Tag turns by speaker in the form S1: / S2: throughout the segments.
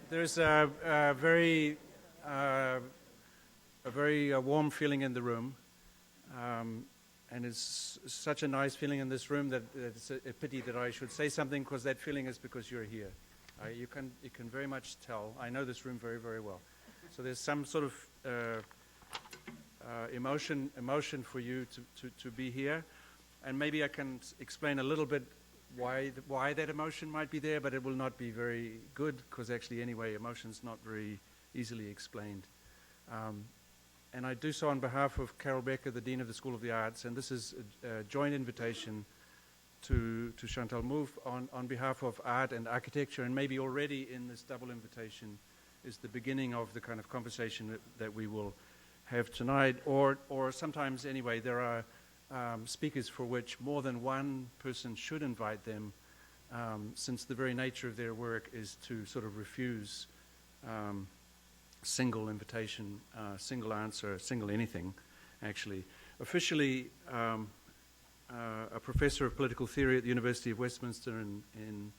S1: There's a very warm feeling in the room, and it's such a nice feeling in this room that it's a pity that I should say something, because that feeling is because you're here. You can very much tell. I know this room very, very well. So there's some sort of emotion for you to be here, and maybe I can explain a little bit why that emotion might be there, but it will not be very good, because actually anyway emotion's not very easily explained. And I do so on behalf of Carol Becker, the Dean of the School of the Arts, and this is a joint invitation to Chantal Mouffe on behalf of art and architecture, and maybe already in this double invitation is the beginning of the kind of conversation that we will have tonight, or sometimes anyway there are speakers for which more than one person should invite them, since the very nature of their work is to sort of refuse single invitation, single answer, single anything, actually. Officially, a professor of political theory at the University of Westminster in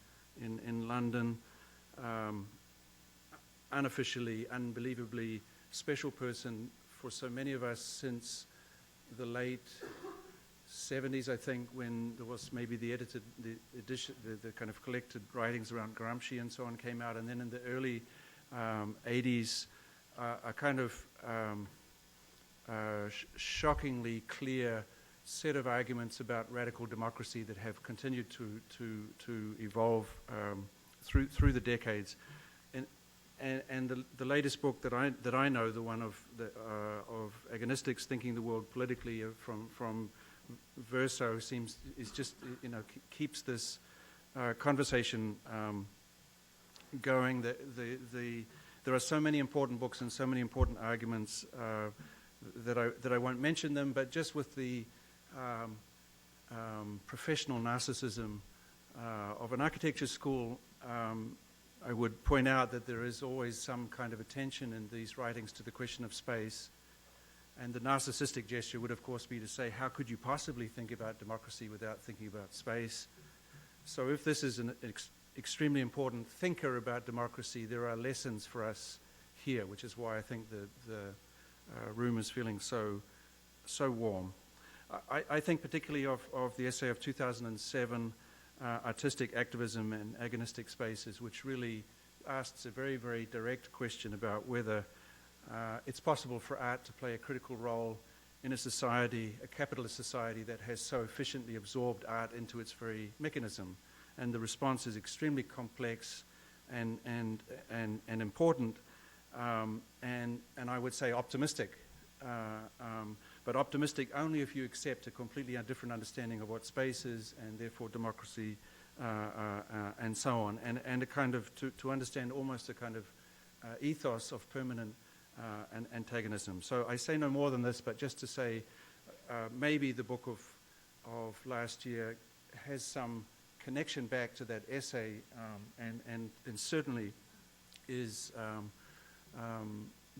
S1: London, unofficially, unbelievably special person for so many of us since the late 70s, I think, when there was maybe the edited, the edition, the kind of collected writings around Gramsci and so on came out, and then in the early 80s, a kind of shockingly clear set of arguments about radical democracy that have continued to evolve through the decades. And the latest book that I know, the one of Agonistics, Thinking the World Politically, from Verso, keeps this conversation going. There are so many important books and so many important arguments that I won't mention them, but just with the professional narcissism of an architecture school, I would point out that there is always some kind of attention in these writings to the question of space. And the narcissistic gesture would, of course, be to say, how could you possibly think about democracy without thinking about space? So if this is an extremely important thinker about democracy, there are lessons for us here, which is why I think the room is feeling so warm. I think particularly of the essay of 2007, Artistic Activism and Agonistic Spaces, which really asks a very, very direct question about whether it's possible for art to play a critical role in a society, a capitalist society, that has so efficiently absorbed art into its very mechanism. And the response is extremely complex and important, and I would say optimistic. But optimistic only if you accept a completely different understanding of what space is, and therefore democracy, and so on, and a kind of to understand almost a kind of ethos of permanent antagonism. So I say no more than this, but just to say, maybe the book of last year has some connection back to that essay, and certainly is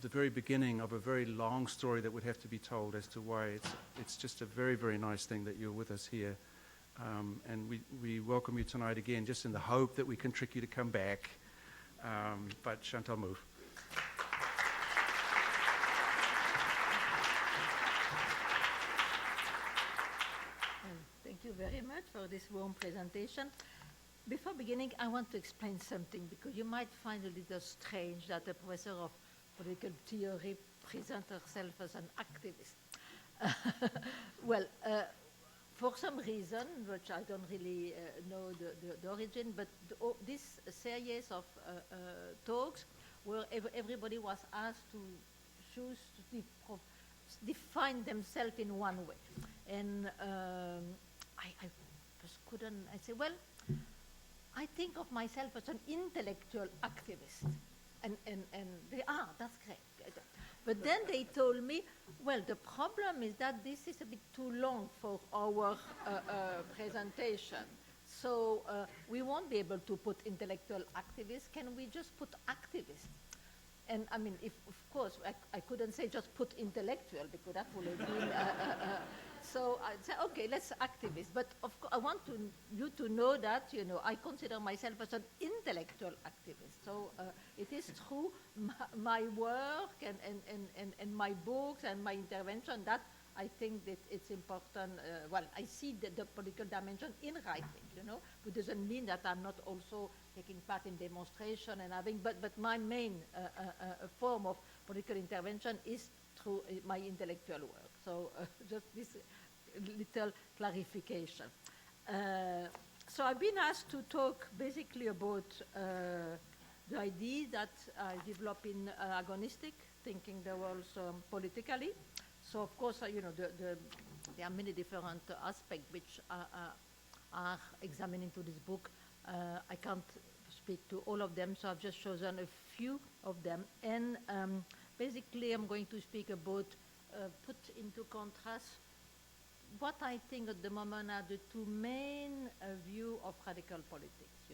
S1: the very beginning of a very long story that would have to be told as to why it's just a very, very nice thing that you're with us here. And we welcome you tonight again, just in the hope that we can trick you to come back. But Chantal Mouffe.
S2: Thank you very much for this warm presentation. Before beginning, I want to explain something, because you might find a little strange that a professor of political theory presents herself as an activist. Well, for some reason, which I don't really know the origin, but this series of talks where everybody was asked to choose to define themselves in one way. And I just couldn't, I said, well, I think of myself as an intellectual activist. And they, that's great. But then they told me, well, the problem is that this is a bit too long for our presentation. So we won't be able to put intellectual activists. Can we just put activists? And I mean, if, of course, I couldn't say just put intellectual, because that would have been. So I said, okay, let's activist. But of course, I want you to know that, I consider myself as an intellectual activist. So it is through my work and my books and my intervention that I think that it's important. I see the political dimension in writing, but doesn't mean that I'm not also taking part in demonstration and having, but my main form of political intervention is through my intellectual work. So just this little clarification. So I've been asked to talk basically about the idea that I develop in agonistic, thinking the world politically. So of course, there are many different aspects which are examined into this book. I can't speak to all of them, so I've just chosen a few of them. And basically, I'm going to speak about, put into contrast what I think at the moment are the two main views of radical politics,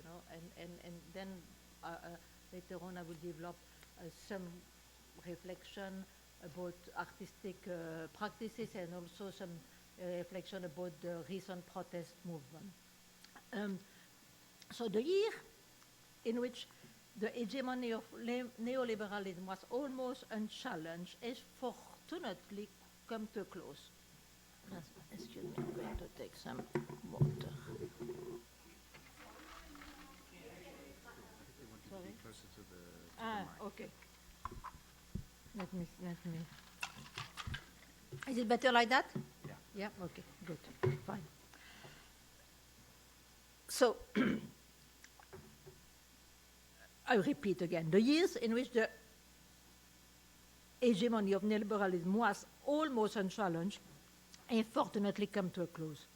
S2: and then later on I will develop some reflection about artistic practices and also some reflection about the recent protest movement. So the year in which the hegemony of neoliberalism was almost unchallenged has fortunately come to a close. Excuse me, I'm going to take some water. Sorry?
S1: Closer to the mic.
S2: Okay. Let me. Is it better like that?
S1: Yeah.
S2: Yeah, okay, good, fine. So, I repeat again, the years in which the hegemony of neoliberalism was almost unchallenged and fortunately come to a close.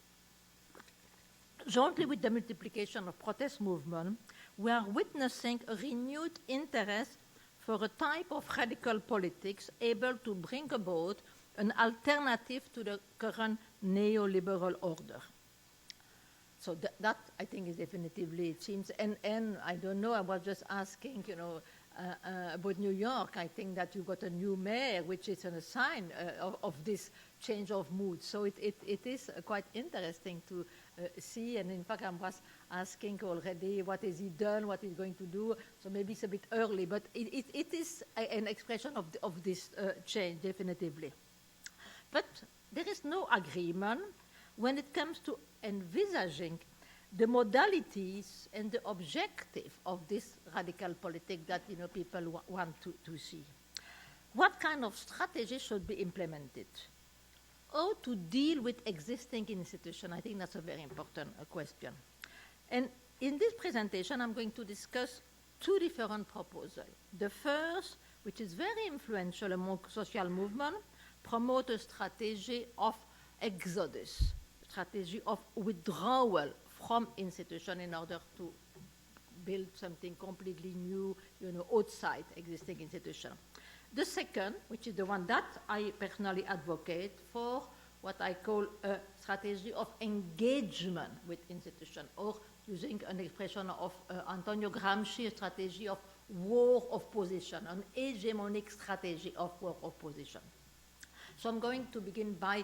S2: Jointly with the multiplication of protest movements, we are witnessing a renewed interest for a type of radical politics able to bring about an alternative to the current neoliberal order. So that I think is definitively, it seems, and I don't know, I was just asking, about New York. I think that you got a new mayor, which is a sign of this change of mood. So it is quite interesting to see, and in fact I was asking already what has he done, what he's going to do, so maybe it's a bit early, but it is an expression of this change, definitively. But there is no agreement when it comes to envisaging the modalities and the objective of this radical politics that people want to see. What kind of strategy should be implemented? How to deal with existing institutions? I think that's a very important question. And in this presentation, I'm going to discuss two different proposals. The first, which is very influential among social movements, promote a strategy of exodus, strategy of withdrawal from institution in order to build something completely new, outside existing institution. The second, which is the one that I personally advocate for, what I call a strategy of engagement with institution, or using an expression of Antonio Gramsci, a strategy of war of position, an hegemonic strategy of war of position. So I'm going to begin by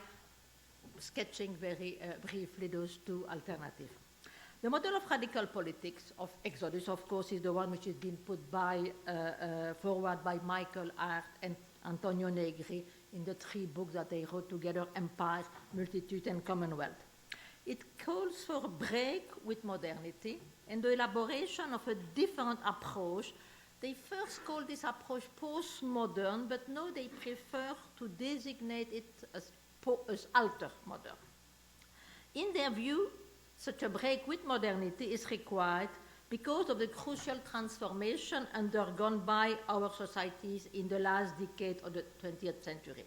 S2: sketching very briefly those two alternatives. The model of radical politics of exodus, of course, is the one which has been put forward by Michael Hardt and Antonio Negri in the three books that they wrote together, Empire, Multitude, and Commonwealth. It calls for a break with modernity and the elaboration of a different approach. They first call this approach postmodern, but now they prefer to designate it as altermodern. In their view, such a break with modernity is required because of the crucial transformation undergone by our societies in the last decade of the 20th century.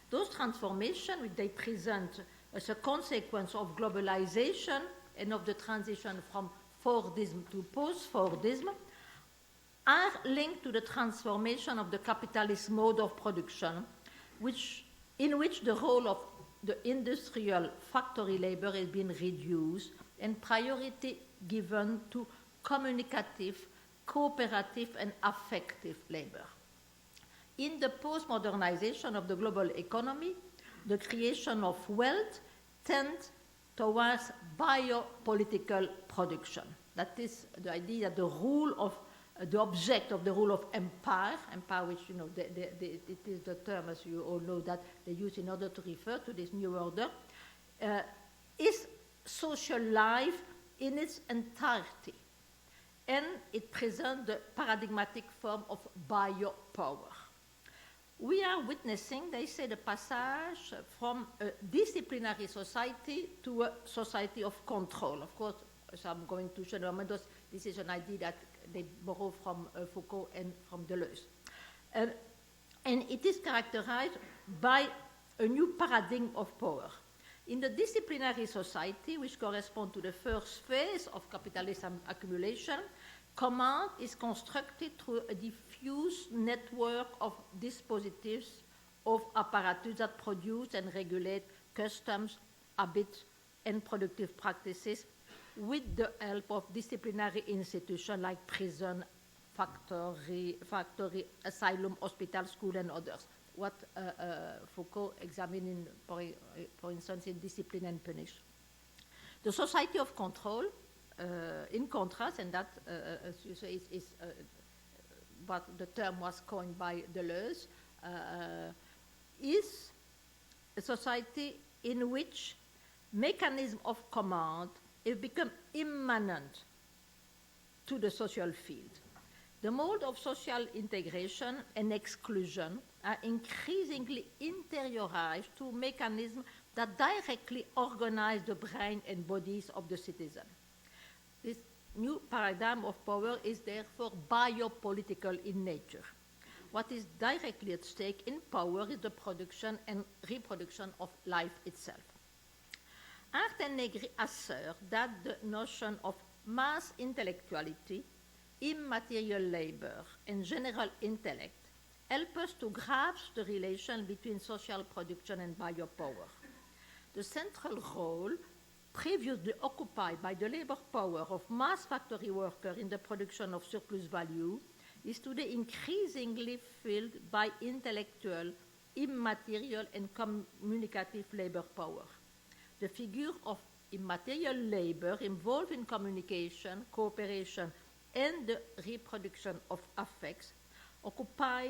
S2: Those transformations, which they present as a consequence of globalization and of the transition from Fordism to post-Fordism, are linked to the transformation of the capitalist mode of production, in which the role of the industrial factory labor has been reduced and priority given to communicative, cooperative, and affective labor. In the post-modernization of the global economy, the creation of wealth tends towards biopolitical production. That is the idea that the rule of the object of the rule of empire, which, you know, it is the term, as you all know, that they use in order to refer to this new order, is social life in its entirety. And it presents the paradigmatic form of biopower. We are witnessing, they say, the passage from a disciplinary society to a society of control. Of course, as I'm going to show you, this is an idea that they borrow from Foucault and from Deleuze. And it is characterized by a new paradigm of power. In the disciplinary society, which corresponds to the first phase of capitalist accumulation, command is constructed through a diffuse network of dispositives of apparatus that produce and regulate customs, habits, and productive practices with the help of disciplinary institutions like prison, factory, asylum, hospital, school, and others. What Foucault examined, for instance, in Discipline and Punish. The society of control, in contrast, and that, as you say, is what the term was coined by Deleuze, is a society in which mechanism of command have become immanent to the social field. The mode of social integration and exclusion are increasingly interiorized to mechanisms that directly organize the brain and bodies of the citizen. This new paradigm of power is therefore biopolitical in nature. What is directly at stake in power is the production and reproduction of life itself. Hardt and Negri assert that the notion of mass intellectuality, immaterial labor, and general intellect help us to grasp the relation between social production and biopower. The central role previously occupied by the labor power of mass factory workers in the production of surplus value is today increasingly filled by intellectual, immaterial, and communicative labor power. The figure of immaterial labor involved in communication, cooperation, and the reproduction of affects occupy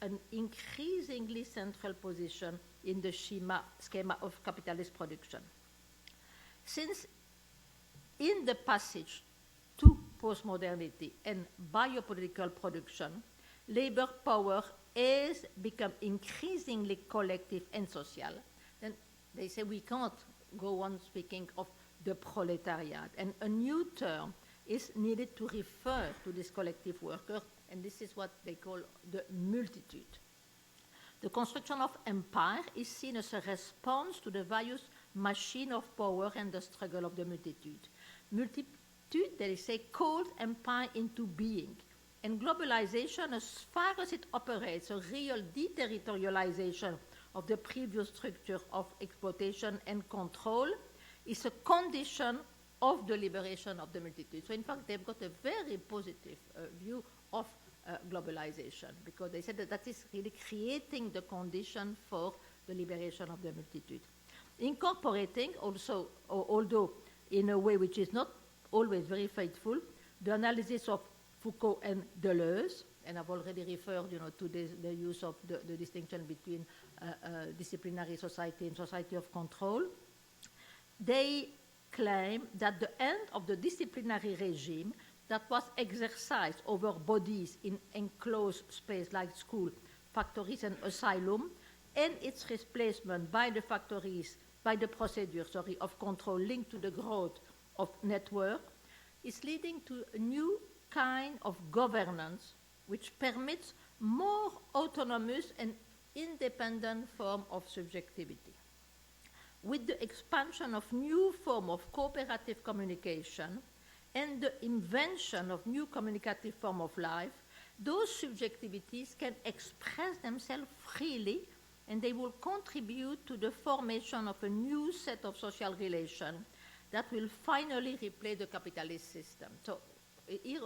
S2: an increasingly central position in the schema of capitalist production. Since in the passage to postmodernity and biopolitical production, labor power has become increasingly collective and social, then they say we can't go on speaking of the proletariat. And a new term is needed to refer to this collective worker, and this is what they call the multitude. The construction of empire is seen as a response to the various machine of power and the struggle of the multitude. Multitude, they say, calls empire into being. And globalization, as far as it operates a real deterritorialization of the previous structure of exploitation and control, is a condition of the liberation of the multitude. So in fact, they've got a very positive view of globalization, because they said that that is really creating the condition for the liberation of the multitude. Incorporating also, although in a way which is not always very faithful, the analysis of Foucault and Deleuze, and I've already referred, to the use of the distinction between disciplinary society and society of control. They claim that the end of the disciplinary regime that was exercised over bodies in enclosed space like school, factories, and asylum, and its replacement by the procedure of control linked to the growth of network, is leading to a new kind of governance which permits more autonomous and independent form of subjectivity. With the expansion of new form of cooperative communication and the invention of new communicative form of life, those subjectivities can express themselves freely, and they will contribute to the formation of a new set of social relations that will finally replace the capitalist system. So here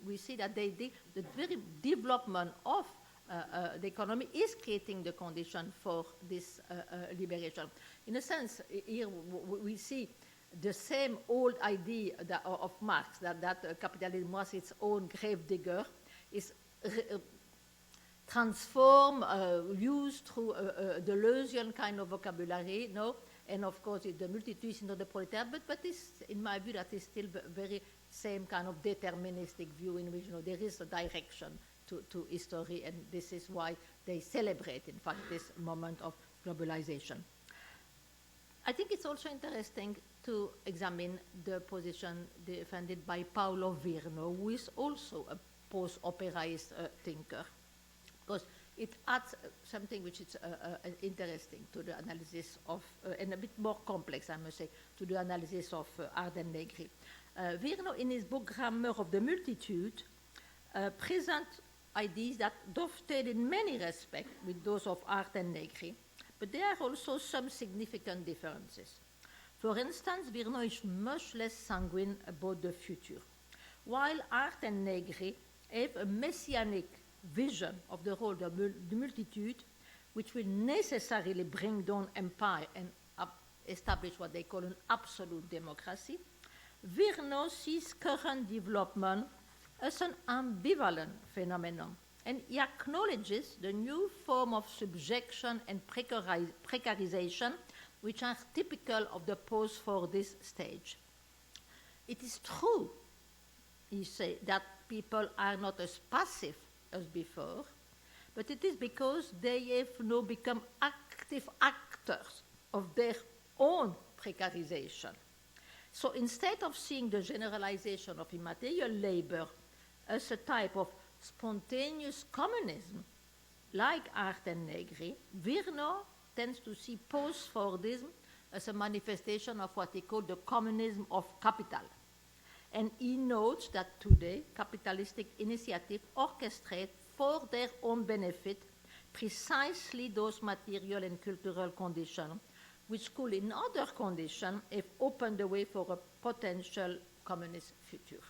S2: we see that the very development of the economy is creating the condition for this liberation. In a sense, here we see the same old idea of Marx, that capitalism was its own gravedigger, is transformed, used through a Deleuzian kind of vocabulary, no? And of course, the multitude is not the proletariat, but this, in my view, that is still very same kind of deterministic view in which there is a direction to history, and this is why they celebrate, in fact, this moment of globalization. I think it's also interesting to examine the position defended by Paulo Virno, who is also a post-operaist thinker, because it adds something which is interesting to the analysis of, and a bit more complex, I must say, to the analysis of Hardt and Negri. Virno, in his book Grammar of the Multitude, presents ideas that dovetail in many respects with those of Hardt and Negri, but there are also some significant differences. For instance, Virno is much less sanguine about the future, while Hardt and Negri have a messianic vision of the role of the multitude, which will necessarily bring down empire and establish what they call an absolute democracy. Virno sees current development as an ambivalent phenomenon, and he acknowledges the new form of subjection and precarization which are typical of the post-Fordist stage. It is true, he says, that people are not as passive as before, but it is because they have now become active actors of their own precarization. So instead of seeing the generalization of immaterial labor as a type of spontaneous communism, like Hardt and Negri, Virno tends to see post-Fordism as a manifestation of what he called the communism of capital. And he notes that today capitalistic initiatives orchestrate for their own benefit precisely those material and cultural conditions which could, in other conditions, have opened the way for a potential communist future.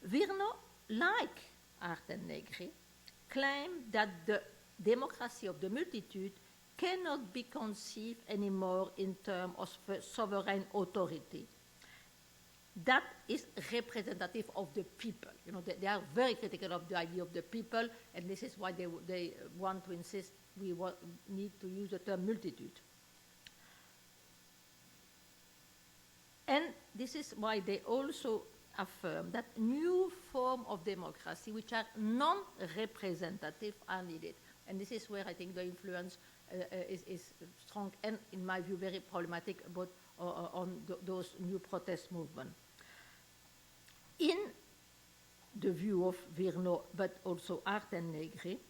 S2: Virno, like Hardt and Negri, claim that the democracy of the multitude cannot be conceived anymore in terms of sovereign authority that is representative of the people. You know, they are very critical of the idea of the people, and this is why they want to insist we need to use the term multitude. And this is why they also affirm that new forms of democracy which are non-representative are needed. And this is where I think the influence is strong and, in my view, very problematic about on those new protest movements. In the view of Virno, but also Hardt and Negri,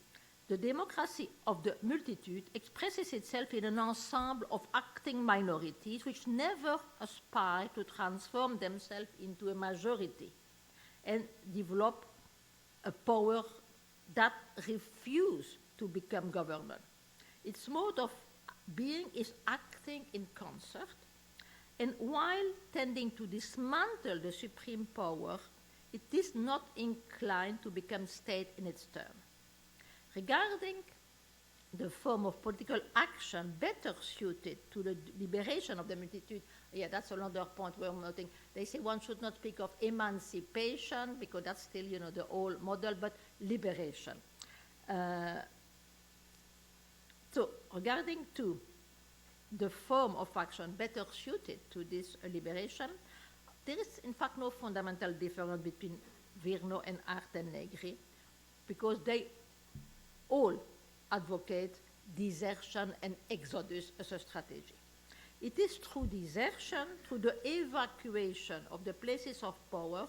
S2: the democracy of the multitude expresses itself in an ensemble of acting minorities which never aspire to transform themselves into a majority and develop a power that refuses to become government. Its mode of being is acting in concert, and while tending to dismantle the supreme power, it is not inclined to become state in its turn. Regarding the form of political action better suited to the liberation of the multitude, yeah, that's another point we're noting. They say one should not speak of emancipation because that's still, you know, the old model, but liberation. So regarding to the form of action better suited to this liberation, there is in fact no fundamental difference between Virno and Hardt and Negri because they all advocate desertion and exodus as a strategy. It is through desertion, through the evacuation of the places of power,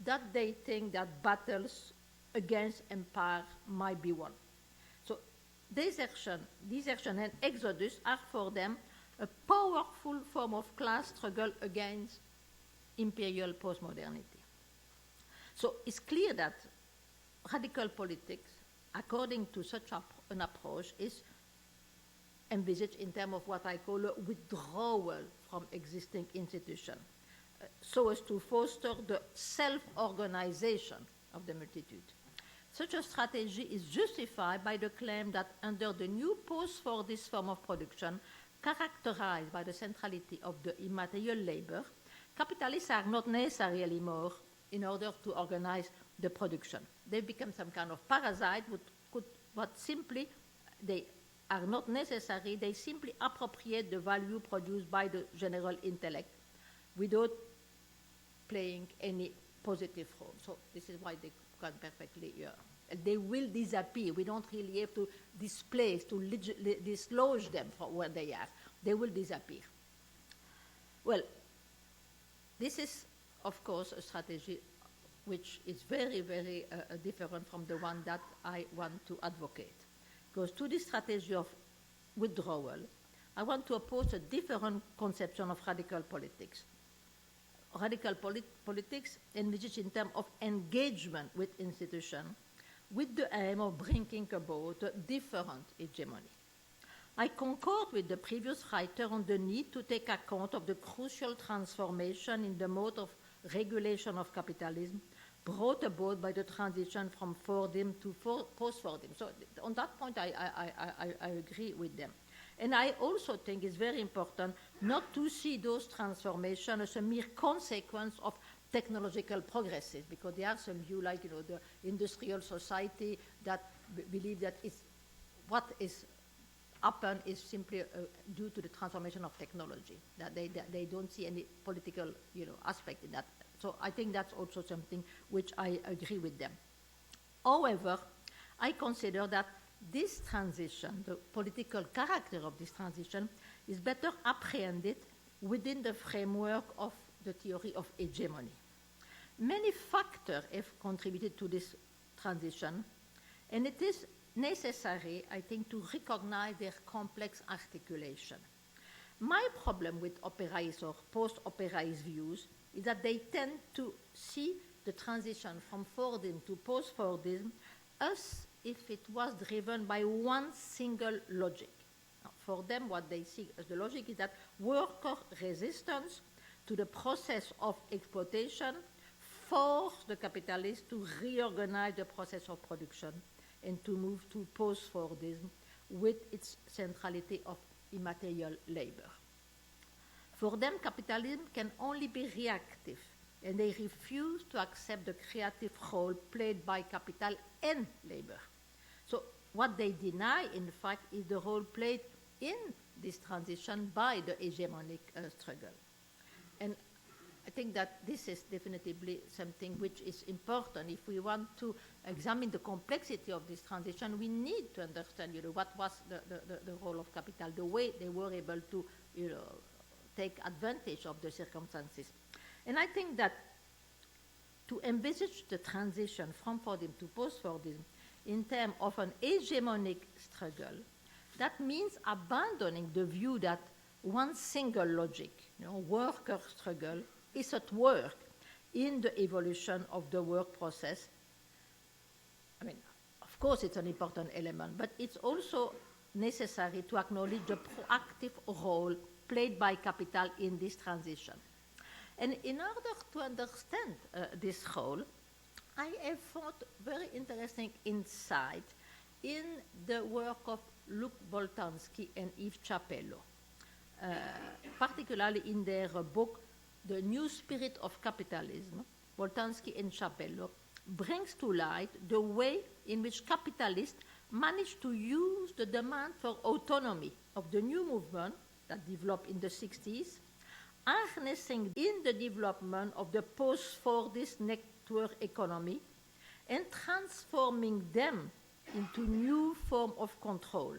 S2: that they think that battles against empire might be won. So desertion and exodus are for them a powerful form of class struggle against imperial postmodernity. So it's clear that radical politics, according to such an approach, is envisaged in terms of what I call a withdrawal from existing institutions, so as to foster the self-organization of the multitude. Such a strategy is justified by the claim that under the new post-Fordist form of production, characterized by the centrality of the immaterial labor, capitalists are not necessary anymore in order to organize the production. They become some kind of parasite, but simply they are not necessary. They simply appropriate the value produced by the general intellect without playing any positive role. So this is why they can perfectly, they will disappear. We don't really have to displace, to dislodge them from where they are. They will disappear. Well, this is, of course, a strategy which is very, very different from the one that I want to advocate. Because to this strategy of withdrawal, I want to oppose a different conception of radical politics. Radical politics envisages in terms of engagement with institutions with the aim of bringing about a different hegemony. I concord with the previous writer on the need to take account of the crucial transformation in the mode of regulation of capitalism brought about by the transition from Fordism to post-Fordism. So on that point, I agree with them. And I also think it's very important not to see those transformations as a mere consequence of technological progresses, because there are some views like, the industrial society that believe that what is happened is simply due to the transformation of technology, that they don't see any political, aspect in that. So I think that's also something which I agree with them. However, I consider that this transition, the political character of this transition, is better apprehended within the framework of the theory of hegemony. Many factors have contributed to this transition, and it is necessary, I think, to recognize their complex articulation. My problem with operaist or post-operaist views is that they tend to see the transition from Fordism to post-Fordism as if it was driven by one single logic. Now, for them, what they see as the logic is that worker resistance to the process of exploitation forced the capitalists to reorganize the process of production and to move to post-Fordism with its centrality of immaterial labor. For them, capitalism can only be reactive, and they refuse to accept the creative role played by capital and labor. So what they deny, in fact, is the role played in this transition by the hegemonic struggle. And I think that this is definitively something which is important. If we want to examine the complexity of this transition, we need to understand, what was the role of capital, the way they were able to, take advantage of the circumstances. And I think that to envisage the transition from Fordism to post-Fordism in terms of an hegemonic struggle, that means abandoning the view that one single logic, worker struggle, is at work in the evolution of the work process. I mean, of course, it's an important element, but it's also necessary to acknowledge the proactive role played by capital in this transition. And in order to understand this role, I have found very interesting insight in the work of Luc Boltanski and Yves Chapello, particularly in their book, The New Spirit of Capitalism. Boltanski and Chapello brings to light the way in which capitalists managed to use the demand for autonomy of the new movement that developed in the 60s, harnessing in the development of the post-Fordist network economy and transforming them into new form of control.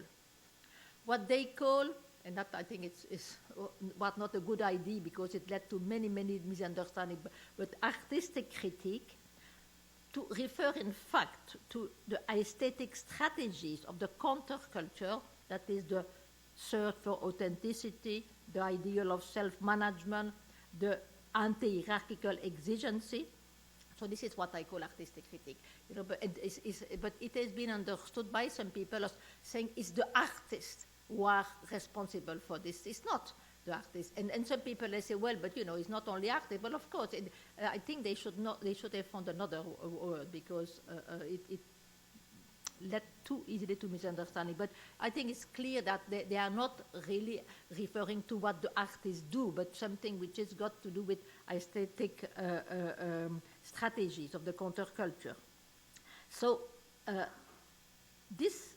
S2: What they call, and that I think was not a good idea because it led to many, many misunderstandings, but artistic critique, to refer in fact to the aesthetic strategies of the counterculture, that is the search for authenticity, the ideal of self-management, the anti-hierarchical exigency. So this is what I call artistic critique. But it has been understood by some people as saying it's the artists who are responsible for this. It's not the artists. And some people, they say, well, but it's not only artists. Well, of course, I think they should have found another word because led too easily to misunderstanding. But I think it's clear that they are not really referring to what the artists do, but something which has got to do with aesthetic strategies of the counterculture. So this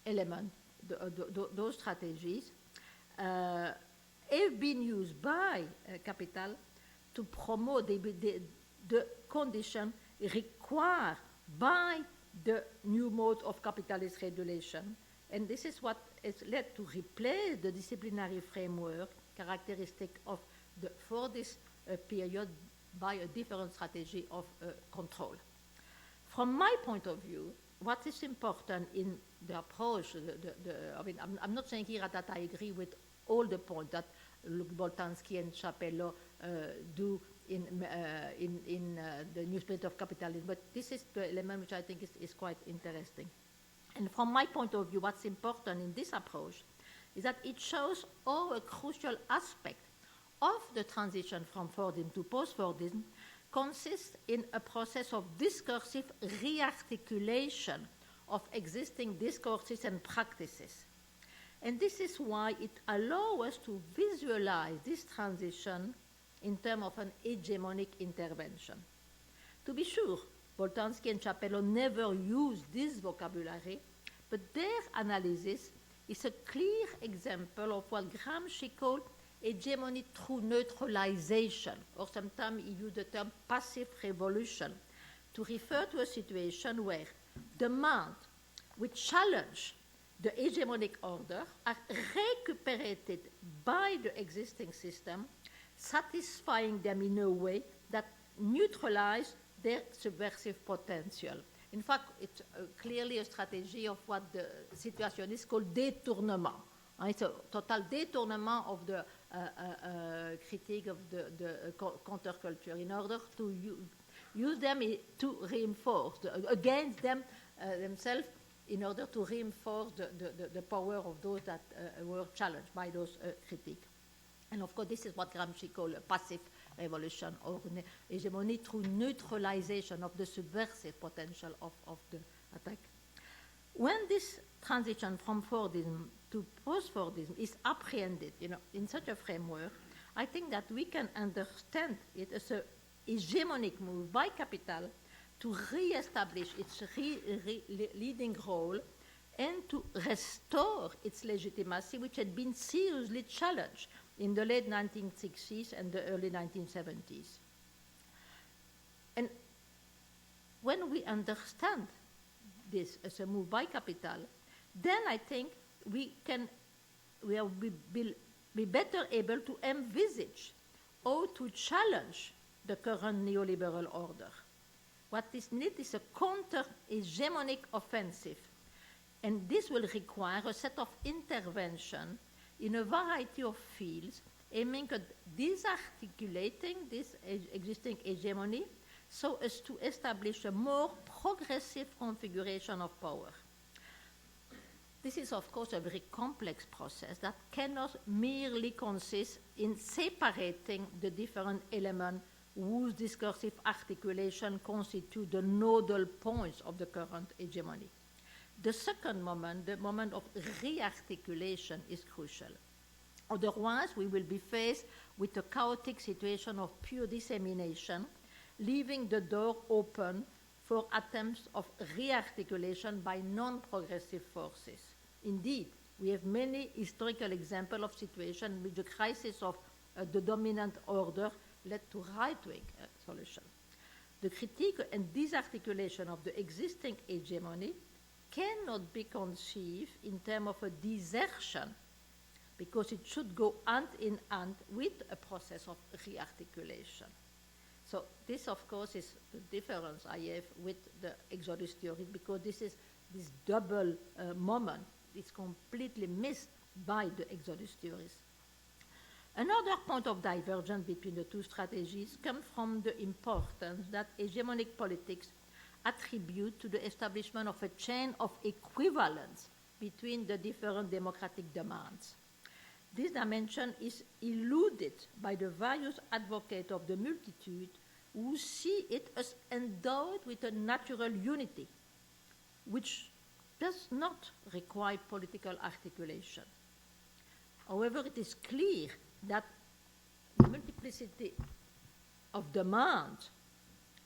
S2: element, those strategies, have been used by capital to promote the condition required by the new mode of capitalist regulation. And this is what has led to replace the disciplinary framework characteristic of for this period by a different strategy of control. From my point of view, what is important in the approach, I mean, I'm not saying here that I agree with all the points that Boltanski and Chapello do in the New Spirit of Capitalism, but this is the element which I think is quite interesting. And from my point of view, what's important in this approach is that it shows how a crucial aspect of the transition from Fordism to post-Fordism consists in a process of discursive rearticulation of existing discourses and practices. And this is why it allows us to visualize this transition in terms of an hegemonic intervention. To be sure, Boltanski and Chapello never used this vocabulary, but their analysis is a clear example of what Gramsci called hegemony through neutralization, or sometimes he used the term passive revolution, to refer to a situation where demands which challenge the hegemonic order are recuperated by the existing system, satisfying them in a way that neutralizes their subversive potential. In fact, it's clearly a strategy of what the situationists call détournement. It's a total détournement of the critique of the counterculture in order to use them to reinforce, against them themselves, in order to reinforce the power of those that were challenged by those critiques. And of course, this is what Gramsci called a passive revolution, or hegemony through neutralization of the subversive potential of the attack. When this transition from Fordism to post-Fordism is apprehended, in such a framework, I think that we can understand it as a hegemonic move by capital to re-establish its leading role and to restore its legitimacy, which had been seriously challenged in the late 1960s and the early 1970s. And when we understand this as a move by capital, then I think we will be better able to envisage how to challenge the current neoliberal order. What is needed is a counter-hegemonic offensive, and this will require a set of intervention in a variety of fields aiming at disarticulating this existing hegemony so as to establish a more progressive configuration of power. This is, of course, a very complex process that cannot merely consist in separating the different elements whose discursive articulation constitute the nodal points of the current hegemony. The second moment, the moment of rearticulation, is crucial. Otherwise, we will be faced with a chaotic situation of pure dissemination, leaving the door open for attempts of rearticulation by non-progressive forces. Indeed, we have many historical examples of situations in which the crisis of the dominant order led to right-wing solution. The critique and disarticulation of the existing hegemony cannot be conceived in terms of a desertion, because it should go hand in hand with a process of rearticulation. So this, of course, is the difference I have with the Exodus theory, because this is this double moment. It's completely missed by the Exodus theories. Another point of divergence between the two strategies comes from the importance that hegemonic politics attribute to the establishment of a chain of equivalence between the different democratic demands. This dimension is eluded by the various advocates of the multitude who see it as endowed with a natural unity, which does not require political articulation. However, it is clear that the multiplicity of demands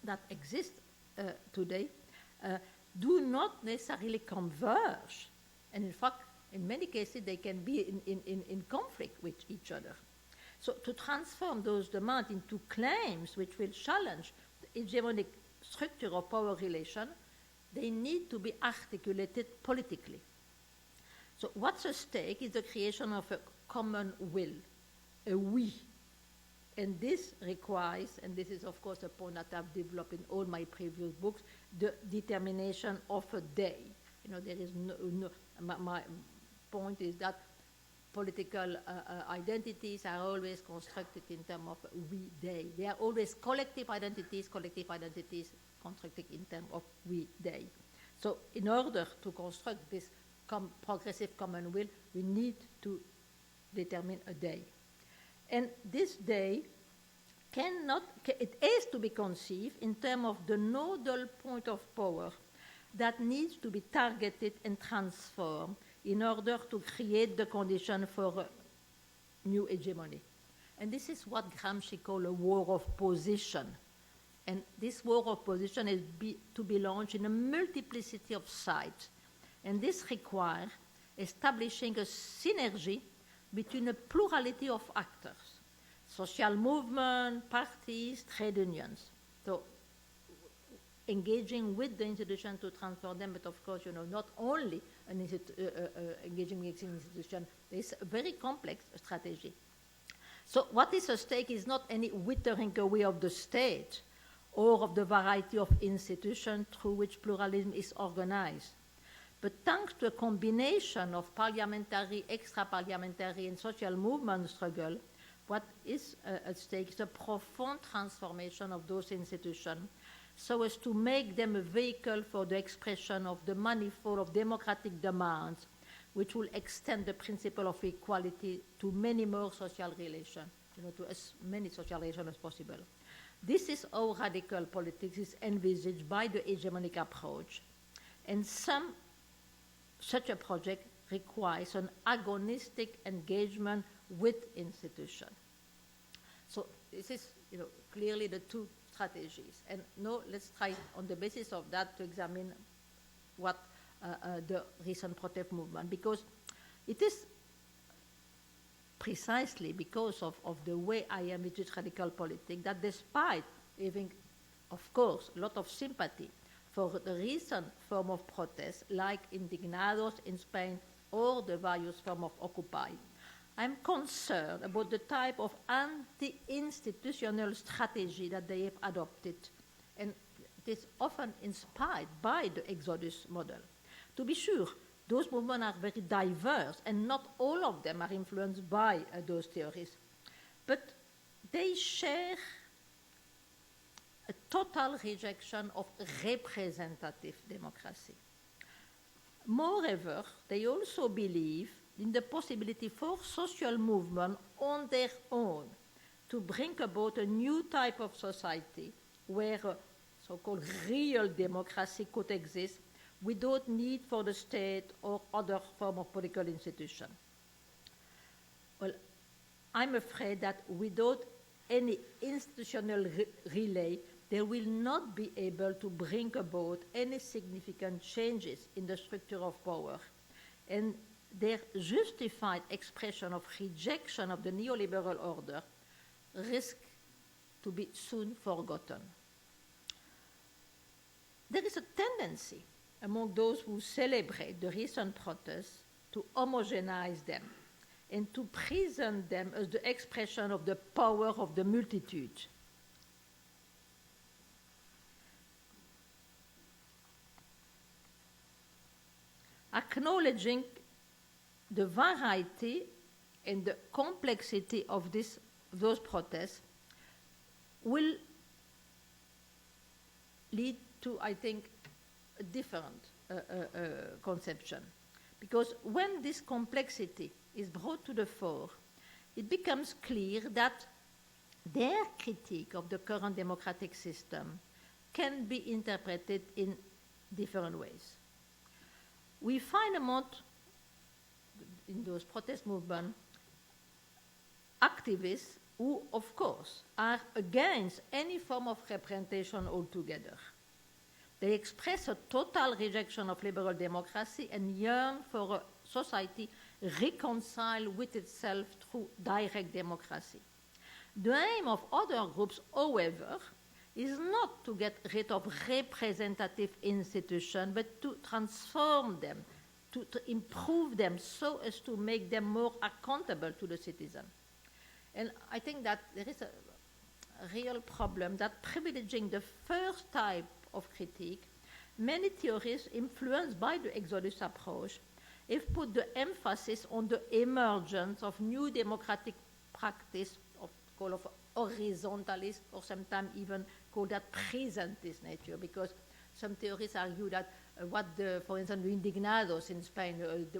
S2: that exist today do not necessarily converge, and in fact, in many cases, they can be in conflict with each other. So to transform those demands into claims which will challenge the hegemonic structure of power relation, they need to be articulated politically. So what's at stake is the creation of a common will, a we. And this requires, and this is of course a point that I've developed in all my previous books, the determination of a day. You know, there is my point is that political identities are always constructed in terms of we-they. They are always collective identities constructed in terms of we-they. So in order to construct this progressive common will, we need to determine a day. And this day it has to be conceived in terms of the nodal point of power that needs to be targeted and transformed in order to create the condition for a new hegemony. And this is what Gramsci called a war of position. And this war of position is to be launched in a multiplicity of sides. And this requires establishing a synergy between a plurality of actors, social movement, parties, trade unions. So engaging with the institution to transform them, but of course, you know, not only engaging with the institution, it's a very complex strategy. So what is at stake is not any withering away of the state or of the variety of institutions through which pluralism is organized. But thanks to a combination of parliamentary, extra-parliamentary, and social movement struggle, what is at stake is a profound transformation of those institutions so as to make them a vehicle for the expression of the manifold of democratic demands, which will extend the principle of equality to many more social relations, you know, to as many social relations as possible. This is how radical politics is envisaged by the hegemonic approach, and such a project requires an agonistic engagement with institutions. So this is, you know, clearly the two strategies. And now let's try, on the basis of that, to examine what the recent protest movement, because it is precisely because of the way I envisage radical politics that despite having, of course, a lot of sympathy for the recent form of protest, like Indignados in Spain or the various forms of Occupy, I'm concerned about the type of anti-institutional strategy that they have adopted. And it is often inspired by the Exodus model. To be sure, those movements are very diverse, and not all of them are influenced by those theories. But they share a total rejection of representative democracy. Moreover, they also believe in the possibility for social movement on their own to bring about a new type of society where a so-called real democracy could exist without need for the state or other form of political institution. Well, I'm afraid that without any institutional relay, they will not be able to bring about any significant changes in the structure of power. And their justified expression of rejection of the neoliberal order risk to be soon forgotten. There is a tendency among those who celebrate the recent protests to homogenize them and to present them as the expression of the power of the multitude. Acknowledging the variety and the complexity of those protests will lead to, I think, a different conception. Because when this complexity is brought to the fore, it becomes clear that their critique of the current democratic system can be interpreted in different ways. we find in those protest movements activists who, of course, are against any form of representation altogether. They express a total rejection of liberal democracy and yearn for a society reconciled with itself through direct democracy. The aim of other groups, however, is not to get rid of representative institutions, but to transform them, to improve them so as to make them more accountable to the citizen. And I think that there is a real problem that privileging the first type of critique, many theorists influenced by the Exodus approach have put the emphasis on the emergence of new democratic practice of horizontalist, or sometimes even called that presentist nature, because some theorists argue that for instance, the indignados in Spain,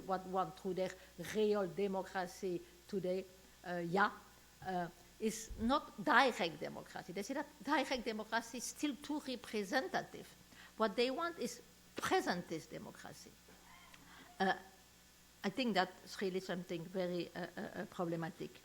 S2: what want through their real democracy today, is not direct democracy. They say that direct democracy is still too representative. What they want is presentist democracy. I think that's really something very problematic.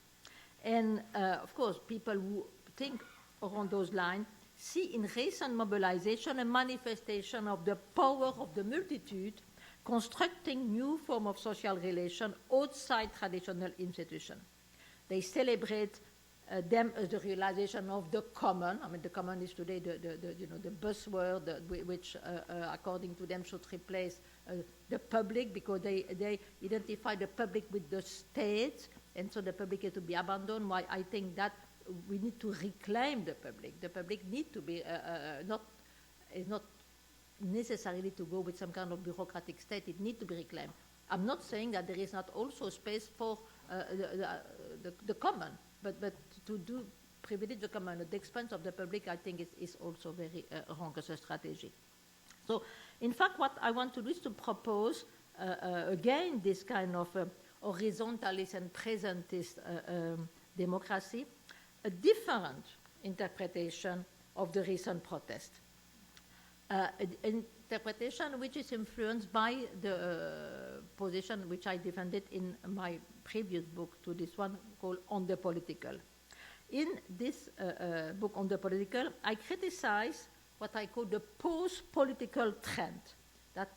S2: And of course, people who think along those lines see in recent mobilization a manifestation of the power of the multitude constructing new form of social relation outside traditional institutions. They celebrate them as the realization of the common. I mean, the common is today the buzzword which, according to them, should replace the public, because they identify the public with the state, and so the public is to be abandoned. Why I think that we need to reclaim the public. The public need to be is not necessarily to go with some kind of bureaucratic state. It needs to be reclaimed. I'm not saying that there is not also space for the common, but to do privilege the common at the expense of the public, I think is also very wrong as a strategy. So, in fact, what I want to do is to propose, again, this kind of horizontalist and presentist democracy, a different interpretation of the recent protest. An interpretation which is influenced by the position which I defended in my previous book to this one, called On the Political. In this book On the Political, I criticize what I call the post-political trend that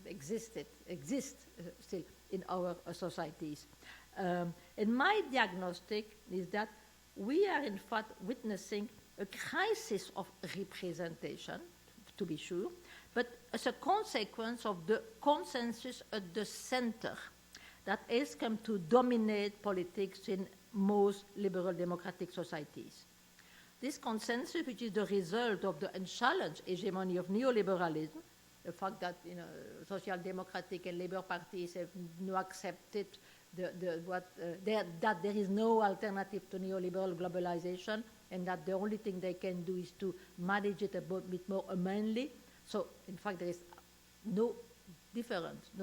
S2: exists still in our societies. And my diagnostic is that we are in fact witnessing a crisis of representation, to be sure, but as a consequence of the consensus at the center that has come to dominate politics in most liberal democratic societies. This consensus, which is the result of the unchallenged hegemony of neoliberalism, the fact that social democratic and labor parties have now accepted that there is no alternative to neoliberal globalization, and that the only thing they can do is to manage it a bit more humanly. So, in fact, there is no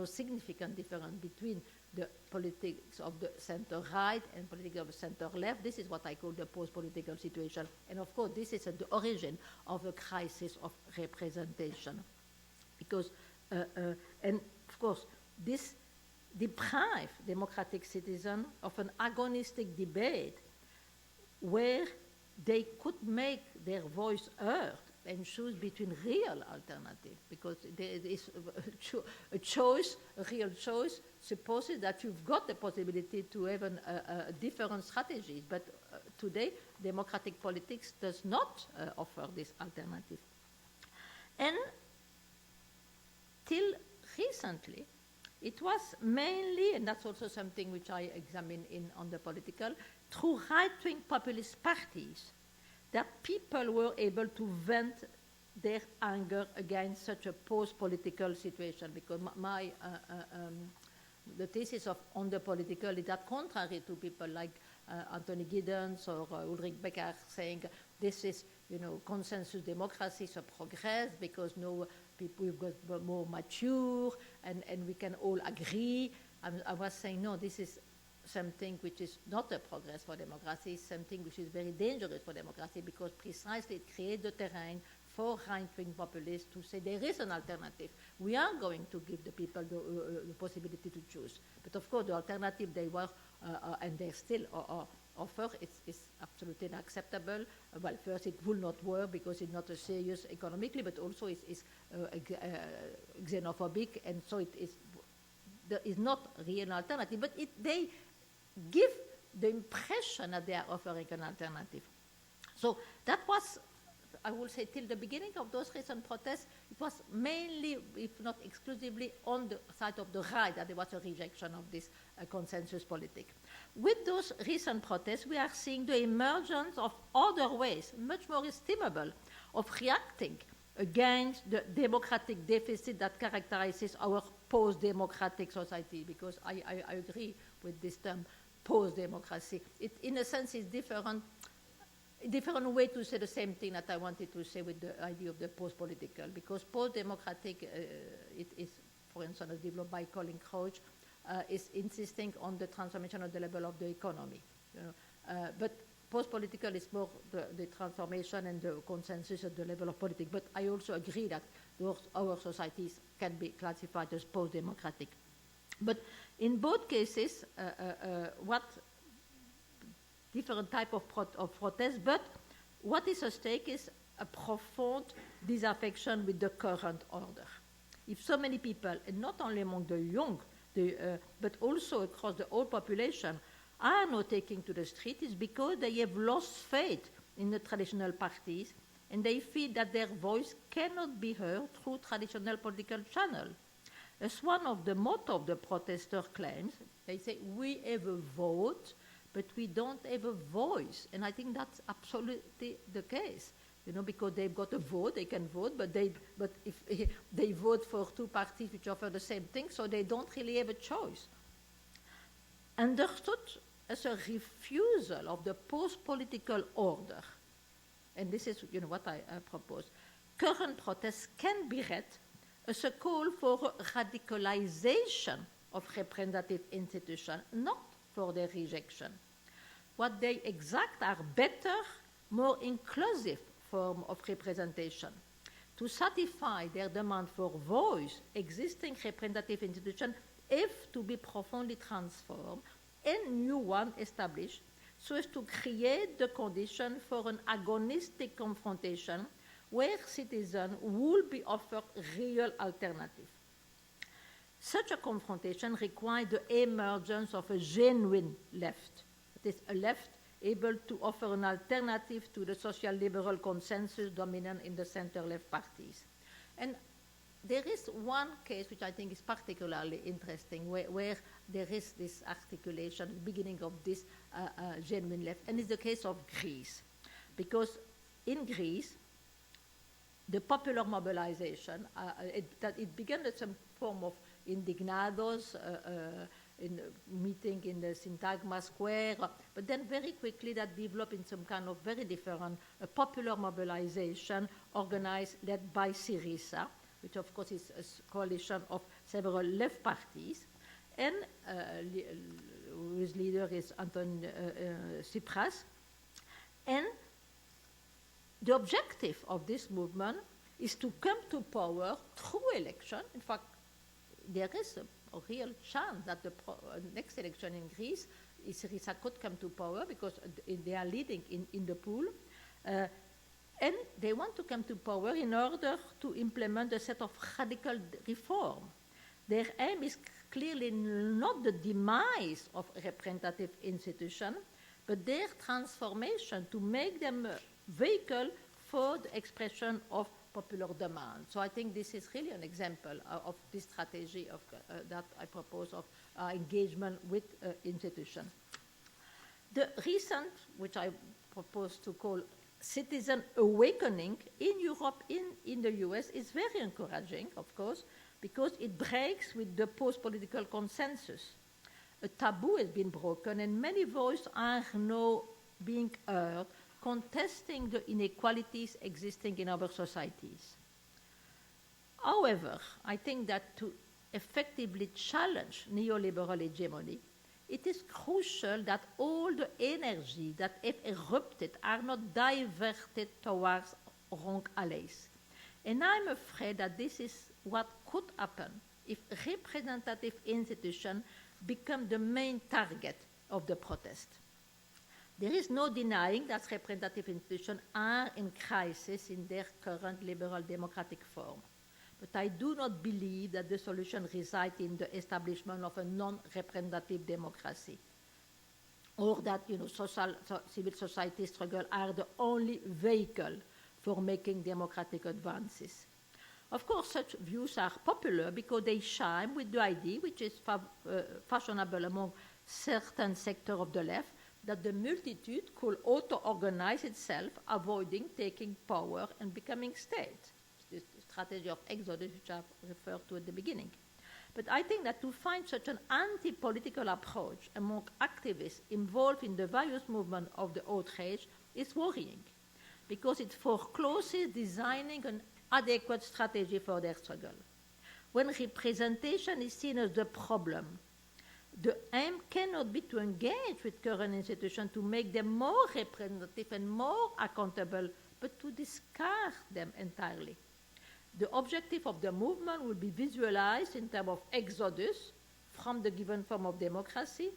S2: significant difference between the politics of the center-right and politics of the center-left. This is what I call the post-political situation. And of course, this is at the origin of a crisis of representation. Because, and of course, this deprives democratic citizens of an agonistic debate where they could make their voice heard and choose between real alternatives, because there is a choice, a real choice, supposes that you've got the possibility to have a different strategies. But today, democratic politics does not offer this alternative. And till recently, it was mainly, and that's also something which I examine on the political, through right-wing populist parties that people were able to vent their anger against such a post-political situation. Because the thesis of On the Political is that, contrary to people like Anthony Giddens or Ulrich Becker saying this is, consensus democracy, so progress, because now people have got more mature and we can all agree. I was saying, no, this is something which is not a progress for democracy, something which is very dangerous for democracy, because precisely it creates the terrain for right-wing populists to say there is an alternative. We are going to give the people the possibility to choose. But of course, the alternative they were, and they still offer, is absolutely unacceptable. Well, first, it will not work because it's not serious economically, but also it's xenophobic, and so there is not really an alternative. But they give the impression that they are offering an alternative. So that was, I will say, till the beginning of those recent protests, it was mainly, if not exclusively, on the side of the right that there was a rejection of this consensus politic. With those recent protests, we are seeing the emergence of other ways, much more estimable, of reacting against the democratic deficit that characterizes our post-democratic society, because I agree with this term, post-democracy. It, in a sense, is a different way to say the same thing that I wanted to say with the idea of the post-political, because post-democratic, it is, for instance, developed by Colin Crouch, is insisting on the transformation at the level of the economy. But post-political is more the transformation and the consensus at the level of politics. But I also agree that our societies can be classified as post-democratic. But in both cases, what different type of protest, but what is at stake is a profound disaffection with the current order. If so many people, and not only among the young, but also across the whole population, are not taking to the street, it's because they have lost faith in the traditional parties, and they feel that their voice cannot be heard through traditional political channels. As one of the motto of the protester claims, they say, we have a vote, but we don't have a voice. And I think that's absolutely the case. Because they've got a vote, they can vote, but if they vote for two parties which offer the same thing, so they don't really have a choice. Understood as a refusal of the post-political order, and this is what I propose, current protests can be read as a call for radicalization of representative institutions, not for their rejection. What they exact are better, more inclusive form of representation. To satisfy their demand for voice, existing representative institutions have to be profoundly transformed and new one established so as to create the condition for an agonistic confrontation where citizens will be offered real alternatives. Such a confrontation requires the emergence of a genuine left. That is, a left able to offer an alternative to the social liberal consensus dominant in the center-left parties. And there is one case which I think is particularly interesting, where there is this articulation, beginning of this genuine left, and it's the case of Greece. Because in Greece, the popular mobilization, it began as some form of indignados, in a meeting in the Syntagma Square, but then very quickly that developed in some kind of very different popular mobilization organized, led by Syriza, which of course is a coalition of several left parties, and whose leader is Anton Tsipras. And the objective of this movement is to come to power through election. In fact, there is a real chance that the next election in Greece, Syriza could come to power because they are leading in the poll. And they want to come to power in order to implement a set of radical reform. Their aim is clearly not the demise of representative institutions, but their transformation to make them a vehicle for the expression of popular demand. So I think this is really an example of this strategy of, that I propose of engagement with institutions. The recent, which I propose to call citizen awakening in Europe, in the US, is very encouraging, of course, because it breaks with the post-political consensus. A taboo has been broken, and many voices are now being heard, contesting the inequalities existing in our societies. However, I think that to effectively challenge neoliberal hegemony, it is crucial that all the energy that have erupted are not diverted towards wrong allies. And I'm afraid that this is what could happen if representative institutions become the main target of the protest. There is no denying that representative institutions are in crisis in their current liberal democratic form. But I do not believe that the solution resides in the establishment of a non-representative democracy, or that civil society struggles are the only vehicle for making democratic advances. Of course, such views are popular because they chime with the idea, which is fashionable among certain sectors of the left, that the multitude could auto-organize itself, avoiding taking power and becoming state. The strategy of exodus, which I referred to at the beginning. But I think that to find such an anti-political approach among activists involved in the various movements of the outrage is worrying, because it forecloses designing an adequate strategy for their struggle. When representation is seen as the problem, the aim cannot be to engage with current institutions to make them more representative and more accountable, but to discard them entirely. The objective of the movement will be visualized in terms of exodus from the given form of democracy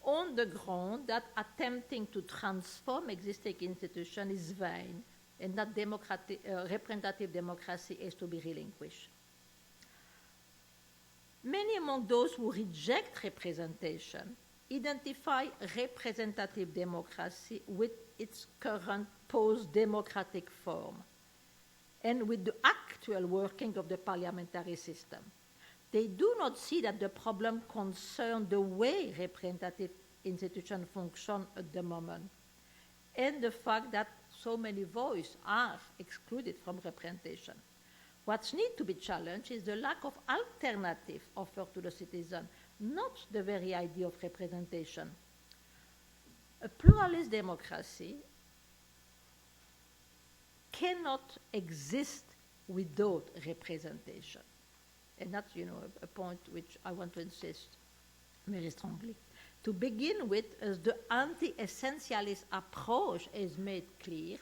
S2: on the ground that attempting to transform existing institutions is vain and that representative democracy is to be relinquished. Many among those who reject representation identify representative democracy with its current post-democratic form and with the actual working of the parliamentary system. They do not see that the problem concerns the way representative institutions function at the moment and the fact that so many voices are excluded from representation. What needs to be challenged is the lack of alternative offered to the citizen, not the very idea of representation. A pluralist democracy cannot exist without representation. And that's, a point which I want to insist very strongly. To begin with, as the anti-essentialist approach is made clear,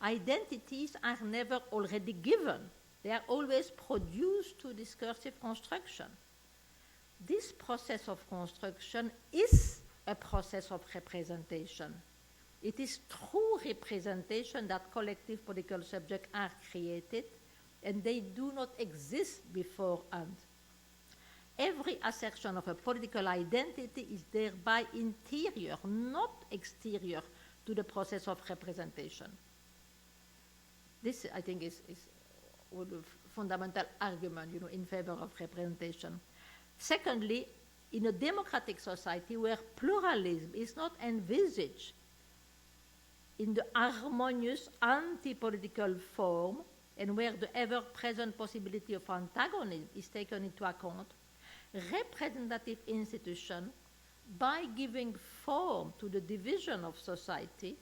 S2: identities are never already given. They are always produced through discursive construction. This process of construction is a process of representation. It is through representation that collective political subjects are created, and they do not exist beforehand. Every assertion of a political identity is thereby interior, not exterior, to the process of representation. This, I think, is one of fundamental argument, in favor of representation. Secondly, in a democratic society where pluralism is not envisaged in the harmonious anti-political form and where the ever-present possibility of antagonism is taken into account, representative institutions, by giving form to the division of society,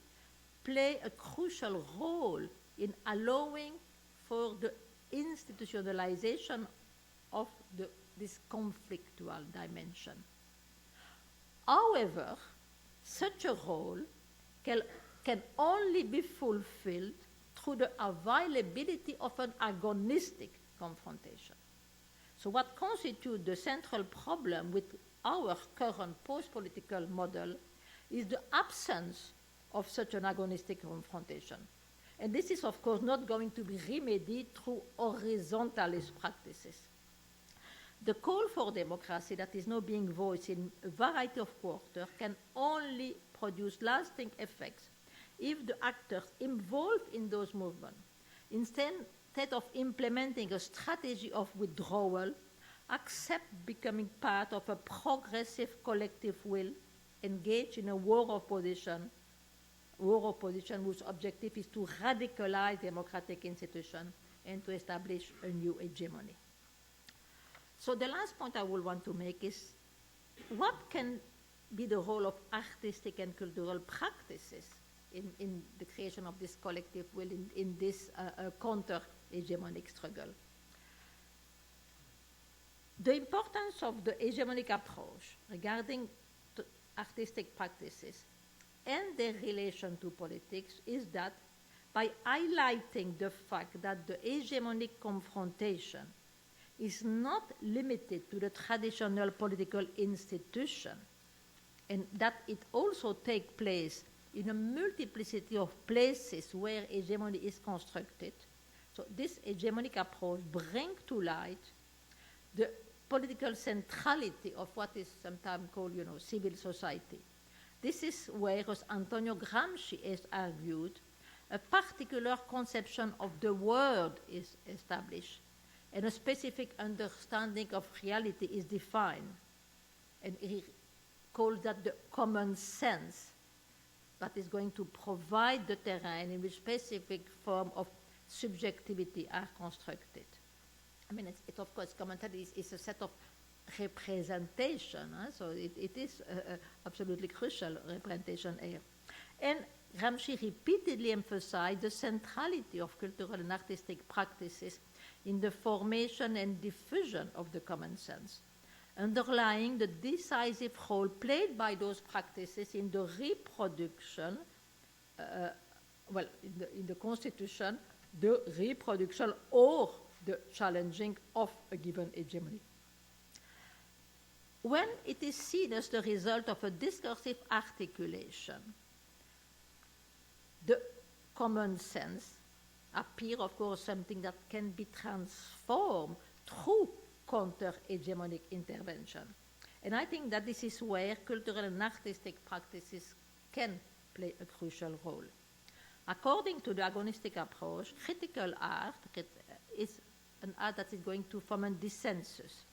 S2: play a crucial role in allowing for the institutionalization of this conflictual dimension. However, such a role can only be fulfilled through the availability of an agonistic confrontation. So what constitutes the central problem with our current post-political model is the absence of such an agonistic confrontation. And this is, of course, not going to be remedied through horizontalist practices. The call for democracy that is now being voiced in a variety of quarters can only produce lasting effects if the actors involved in those movements, instead of implementing a strategy of withdrawal, accept becoming part of a progressive collective will, engage in a war of position whose objective is to radicalize democratic institutions and to establish a new hegemony. So the last point I will want to make is what can be the role of artistic and cultural practices in the creation of this collective will in this counter-hegemonic struggle. The importance of the hegemonic approach regarding artistic practices and their relation to politics is that by highlighting the fact that the hegemonic confrontation is not limited to the traditional political institution, and that it also takes place in a multiplicity of places where hegemony is constructed. So this hegemonic approach brings to light the political centrality of what is sometimes called, civil society. This is where, as Antonio Gramsci has argued, a particular conception of the world is established, and a specific understanding of reality is defined. And he calls that the common sense that is going to provide the terrain in which specific form of subjectivity are constructed. I mean, it's of course, commentary is a set of representation, so it is absolutely crucial representation here. And Gramsci repeatedly emphasized the centrality of cultural and artistic practices in the formation and diffusion of the common sense, underlying the decisive role played by those practices in the reproduction, in the constitution, the reproduction or the challenging of a given hegemony. When it is seen as the result of a discursive articulation, the common sense appears, of course, something that can be transformed through counter-hegemonic intervention. And I think that this is where cultural and artistic practices can play a crucial role. According to the agonistic approach, critical art is an art that is going to form a dissensus.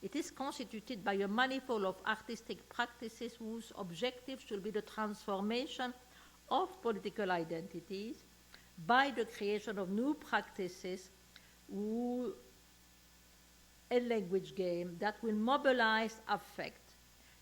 S2: It is constituted by a manifold of artistic practices whose objective should be the transformation of political identities by the creation of new practices and language game that will mobilize affect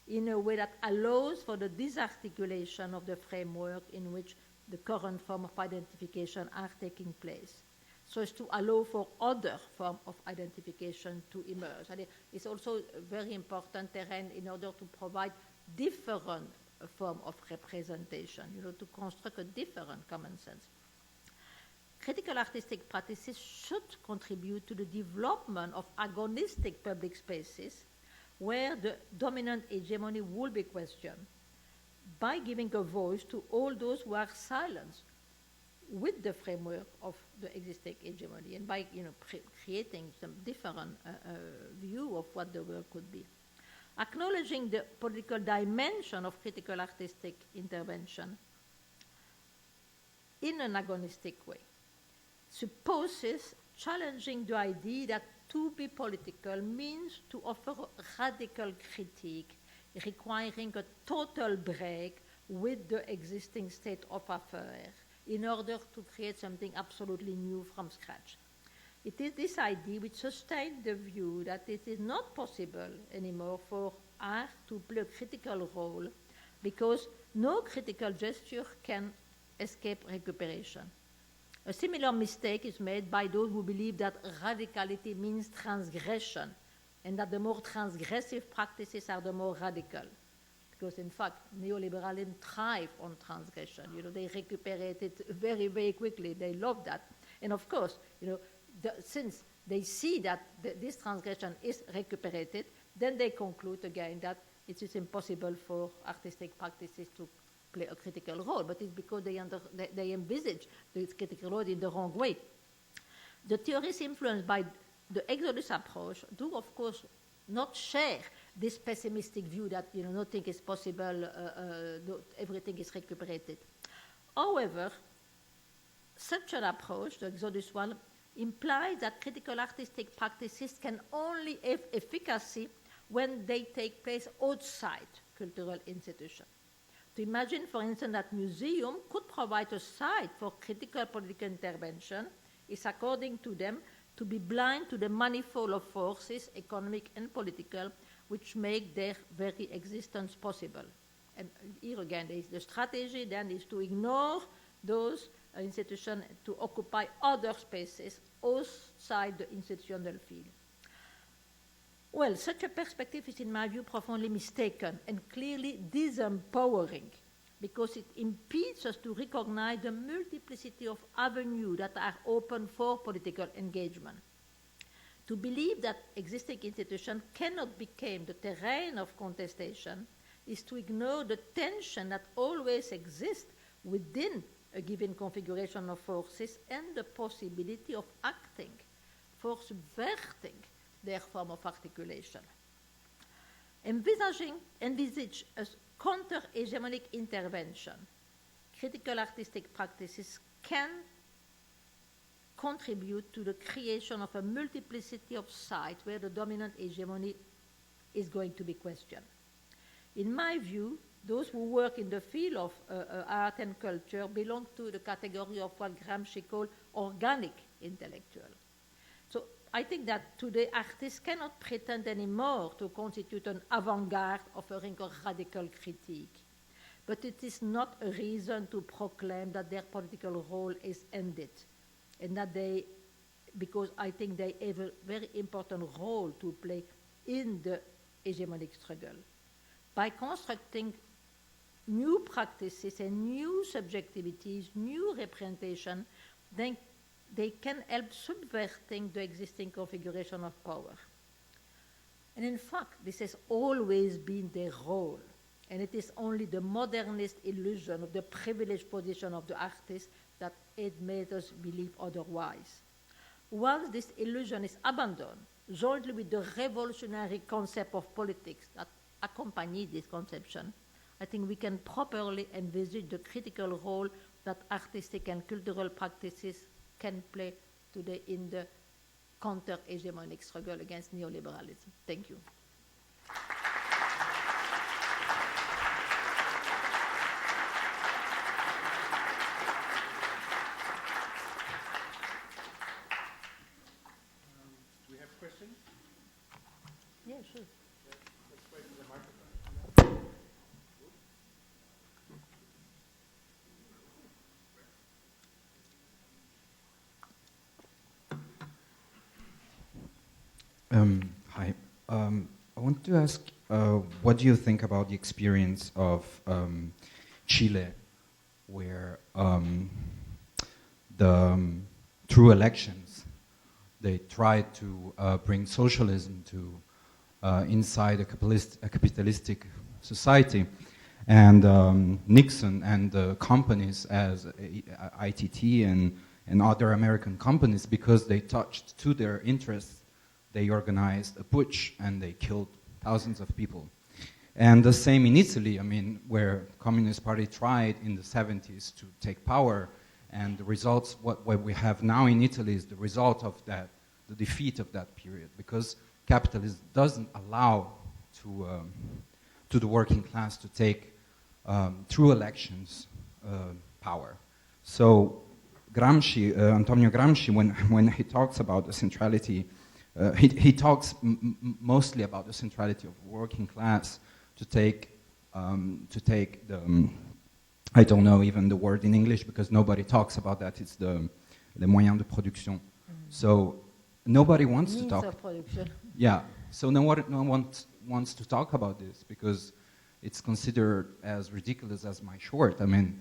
S2: in a way that allows for the disarticulation of the framework in which the current form of identification are taking place, so as to allow for other forms of identification to emerge. And it's also a very important terrain in order to provide different form of representation, to construct a different common sense. Critical artistic practices should contribute to the development of agonistic public spaces where the dominant hegemony will be questioned by giving a voice to all those who are silenced with the framework of the existing hegemony, and by creating some different view of what the world could be. Acknowledging the political dimension of critical artistic intervention in an agonistic way supposes challenging the idea that to be political means to offer a radical critique requiring a total break with the existing state of affairs in order to create something absolutely new from scratch. It is this idea which sustains the view that it is not possible anymore for art to play a critical role because no critical gesture can escape recuperation. A similar mistake is made by those who believe that radicality means transgression and that the more transgressive practices are the more radical. Because in fact, neoliberalism thrives on transgression. They recuperate it very, very quickly. They love that. And of course, since they see that this transgression is recuperated, then they conclude again that it is impossible for artistic practices to play a critical role, but it's because they envisage this critical role in the wrong way. The theorists influenced by the Exodus approach do, of course, not share this pessimistic view that nothing is possible, everything is recuperated. However, such an approach, the Exodus one, implies that critical artistic practices can only have efficacy when they take place outside cultural institutions. To imagine, for instance, that museum could provide a site for critical political intervention is, according to them, to be blind to the manifold of forces, economic and political, which make their very existence possible. And here again, the strategy then is to ignore those institutions to occupy other spaces outside the institutional field. Well, such a perspective is, in my view, profoundly mistaken and clearly disempowering, because it impedes us to recognize the multiplicity of avenues that are open for political engagement. To believe that existing institutions cannot become the terrain of contestation is to ignore the tension that always exists within a given configuration of forces and the possibility of acting for subverting their form of articulation. Envisage a counter-hegemonic intervention. Critical artistic practices can contribute to the creation of a multiplicity of sites where the dominant hegemony is going to be questioned. In my view, those who work in the field of art and culture belong to the category of what Gramsci called organic intellectual. So I think that today artists cannot pretend anymore to constitute an avant-garde offering a radical critique. But it is not a reason to proclaim that their political role is ended, and that because I think they have a very important role to play in the hegemonic struggle. By constructing new practices and new subjectivities, new representation, then they can help subverting the existing configuration of power. And in fact, this has always been their role, and it is only the modernist illusion of the privileged position of the artist that it made us believe otherwise. Once this illusion is abandoned, jointly with the revolutionary concept of politics that accompany this conception, I think we can properly envisage the critical role that artistic and cultural practices can play today in the counter-hegemonic struggle against neoliberalism. Thank you.
S1: Do we have questions?
S2: Yeah, sure.
S1: Let's wait for the microphone.
S3: Hi. I want to ask, what do you think about the experience of Chile, where through elections, they tried to bring socialism to inside a capitalistic society, and Nixon and the companies as ITT and other American companies, because they touched to their interests, they organized a putsch and they killed thousands of people. And the same in Italy, I mean, where Communist Party tried in the 70s to take power, and the results, what we have now in Italy is the result of that, the defeat of that period, because capitalism doesn't allow to the working class to take, through elections, power. So Gramsci, Antonio Gramsci, when he talks about the centrality, he talks mostly about the centrality of working class to take the, I don't know even the word in English because nobody talks about that. It's the les moyens de production. So nobody wants to talk.
S2: Means of production.
S3: Yeah. So no one wants to talk about this because it's considered as ridiculous as my short. I mean,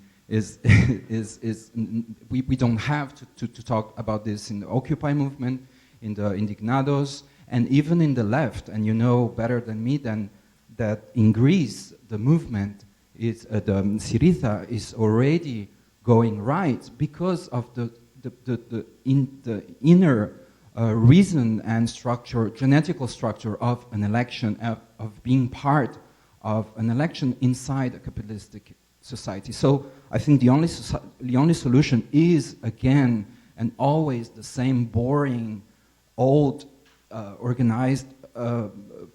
S3: we don't have to talk about this in the Occupy movement, in the Indignados, and even in the left. And you know better than me that in Greece, the movement is, the Syriza is already going right because of the inner reason and structure, genetical structure of an election, of being part of an election inside a capitalistic society. So I think the only solution is, again, and always the same boring, old, organized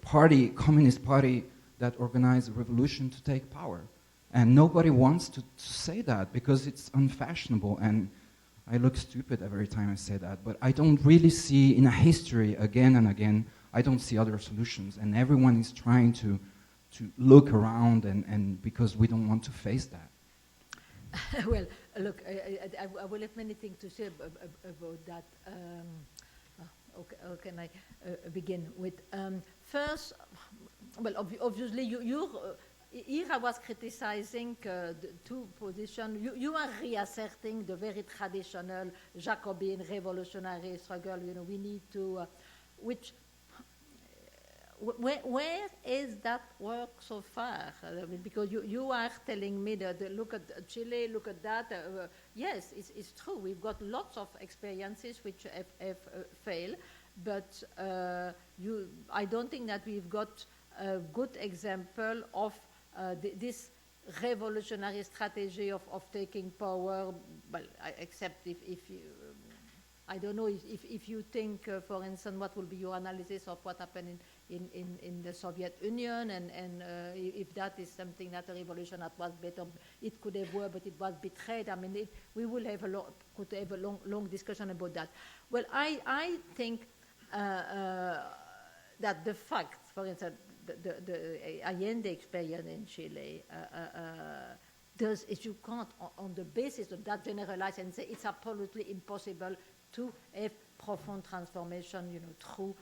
S3: party, communist party that organized a revolution to take power. And nobody wants to say that because it's unfashionable, and I look stupid every time I say that, but I don't really see in a history, again and again, I don't see other solutions, and everyone is trying to look around, and because we don't want to face that.
S2: Well, look, I will have many things to say about that. How can I begin with? First, well, obviously, here I was criticizing the two positions. You are reasserting the very traditional Jacobin revolutionary struggle. We need to, where is that work so far? Because you are telling me that look at Chile, look at that. Yes, it's true. We've got lots of experiences which have failed, but I don't think that we've got a good example of this revolutionary strategy of taking power. Well, except if you. I don't know if you think, for instance, what will be your analysis of what happened in the Soviet Union, and if that is something that a revolution that was better, it could have worked, but it was betrayed. I mean, we will have could have a long discussion about that. Well, I think that the fact, for instance, the Allende experience in Chile does, if you can't, on the basis of that, generalize and say it's absolutely impossible to have profound transformation, through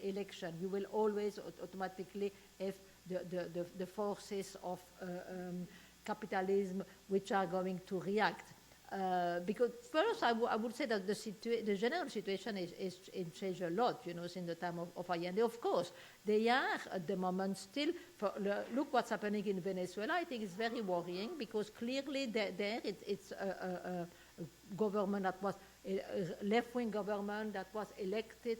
S2: election. You will always automatically have the forces of capitalism which are going to react. Because first, I would say that the general situation is changed a lot, since the time of Allende. Of course, they are at the moment still. Look what's happening in Venezuela. I think it's very worrying because clearly there it's a government that was a left-wing government that was elected,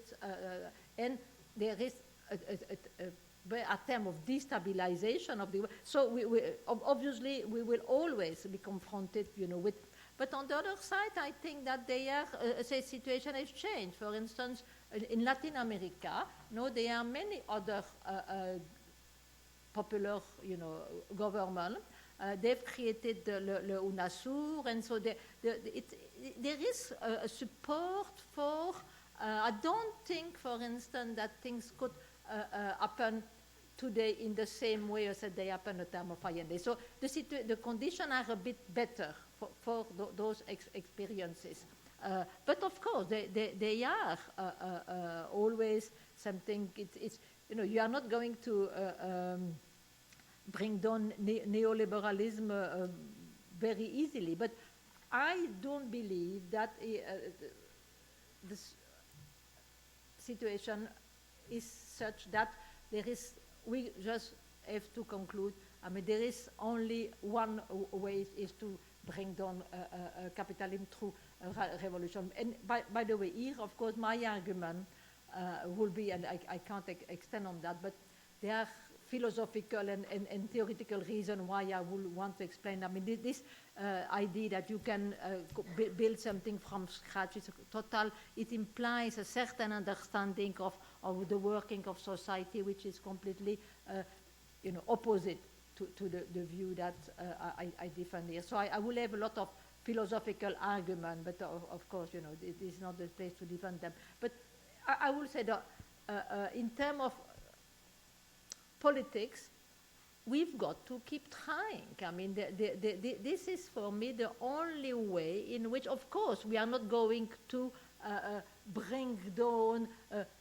S2: and there is a term of destabilization of the. So obviously we will always be confronted, with. But on the other side, I think that the situation has changed. For instance, in Latin America, there are many other popular, government. They've created the UNASUR, and so there is a support for. I don't think, for instance, that things could happen today in the same way as they happened at the time of Allende. So the conditions are a bit better for those experiences. But of course, they are always something. It's you are not going to bring down neoliberalism very easily. But I don't believe that this situation is such that we just have to conclude. I mean, there is only one way is to bring down capitalism through revolution. And by the way, here, of course, my argument will be, and I can't extend on that, but there are philosophical and theoretical reasons why I would want to explain. I mean, this idea that you can build something from scratch is total. It implies a certain understanding of the working of society, which is completely, opposite to the view that I defend here. So I will have a lot of philosophical argument, but of course, it is not the place to defend them. But I will say that in terms of politics, we've got to keep trying. I mean, this is for me the only way in which, of course, we are not going to bring down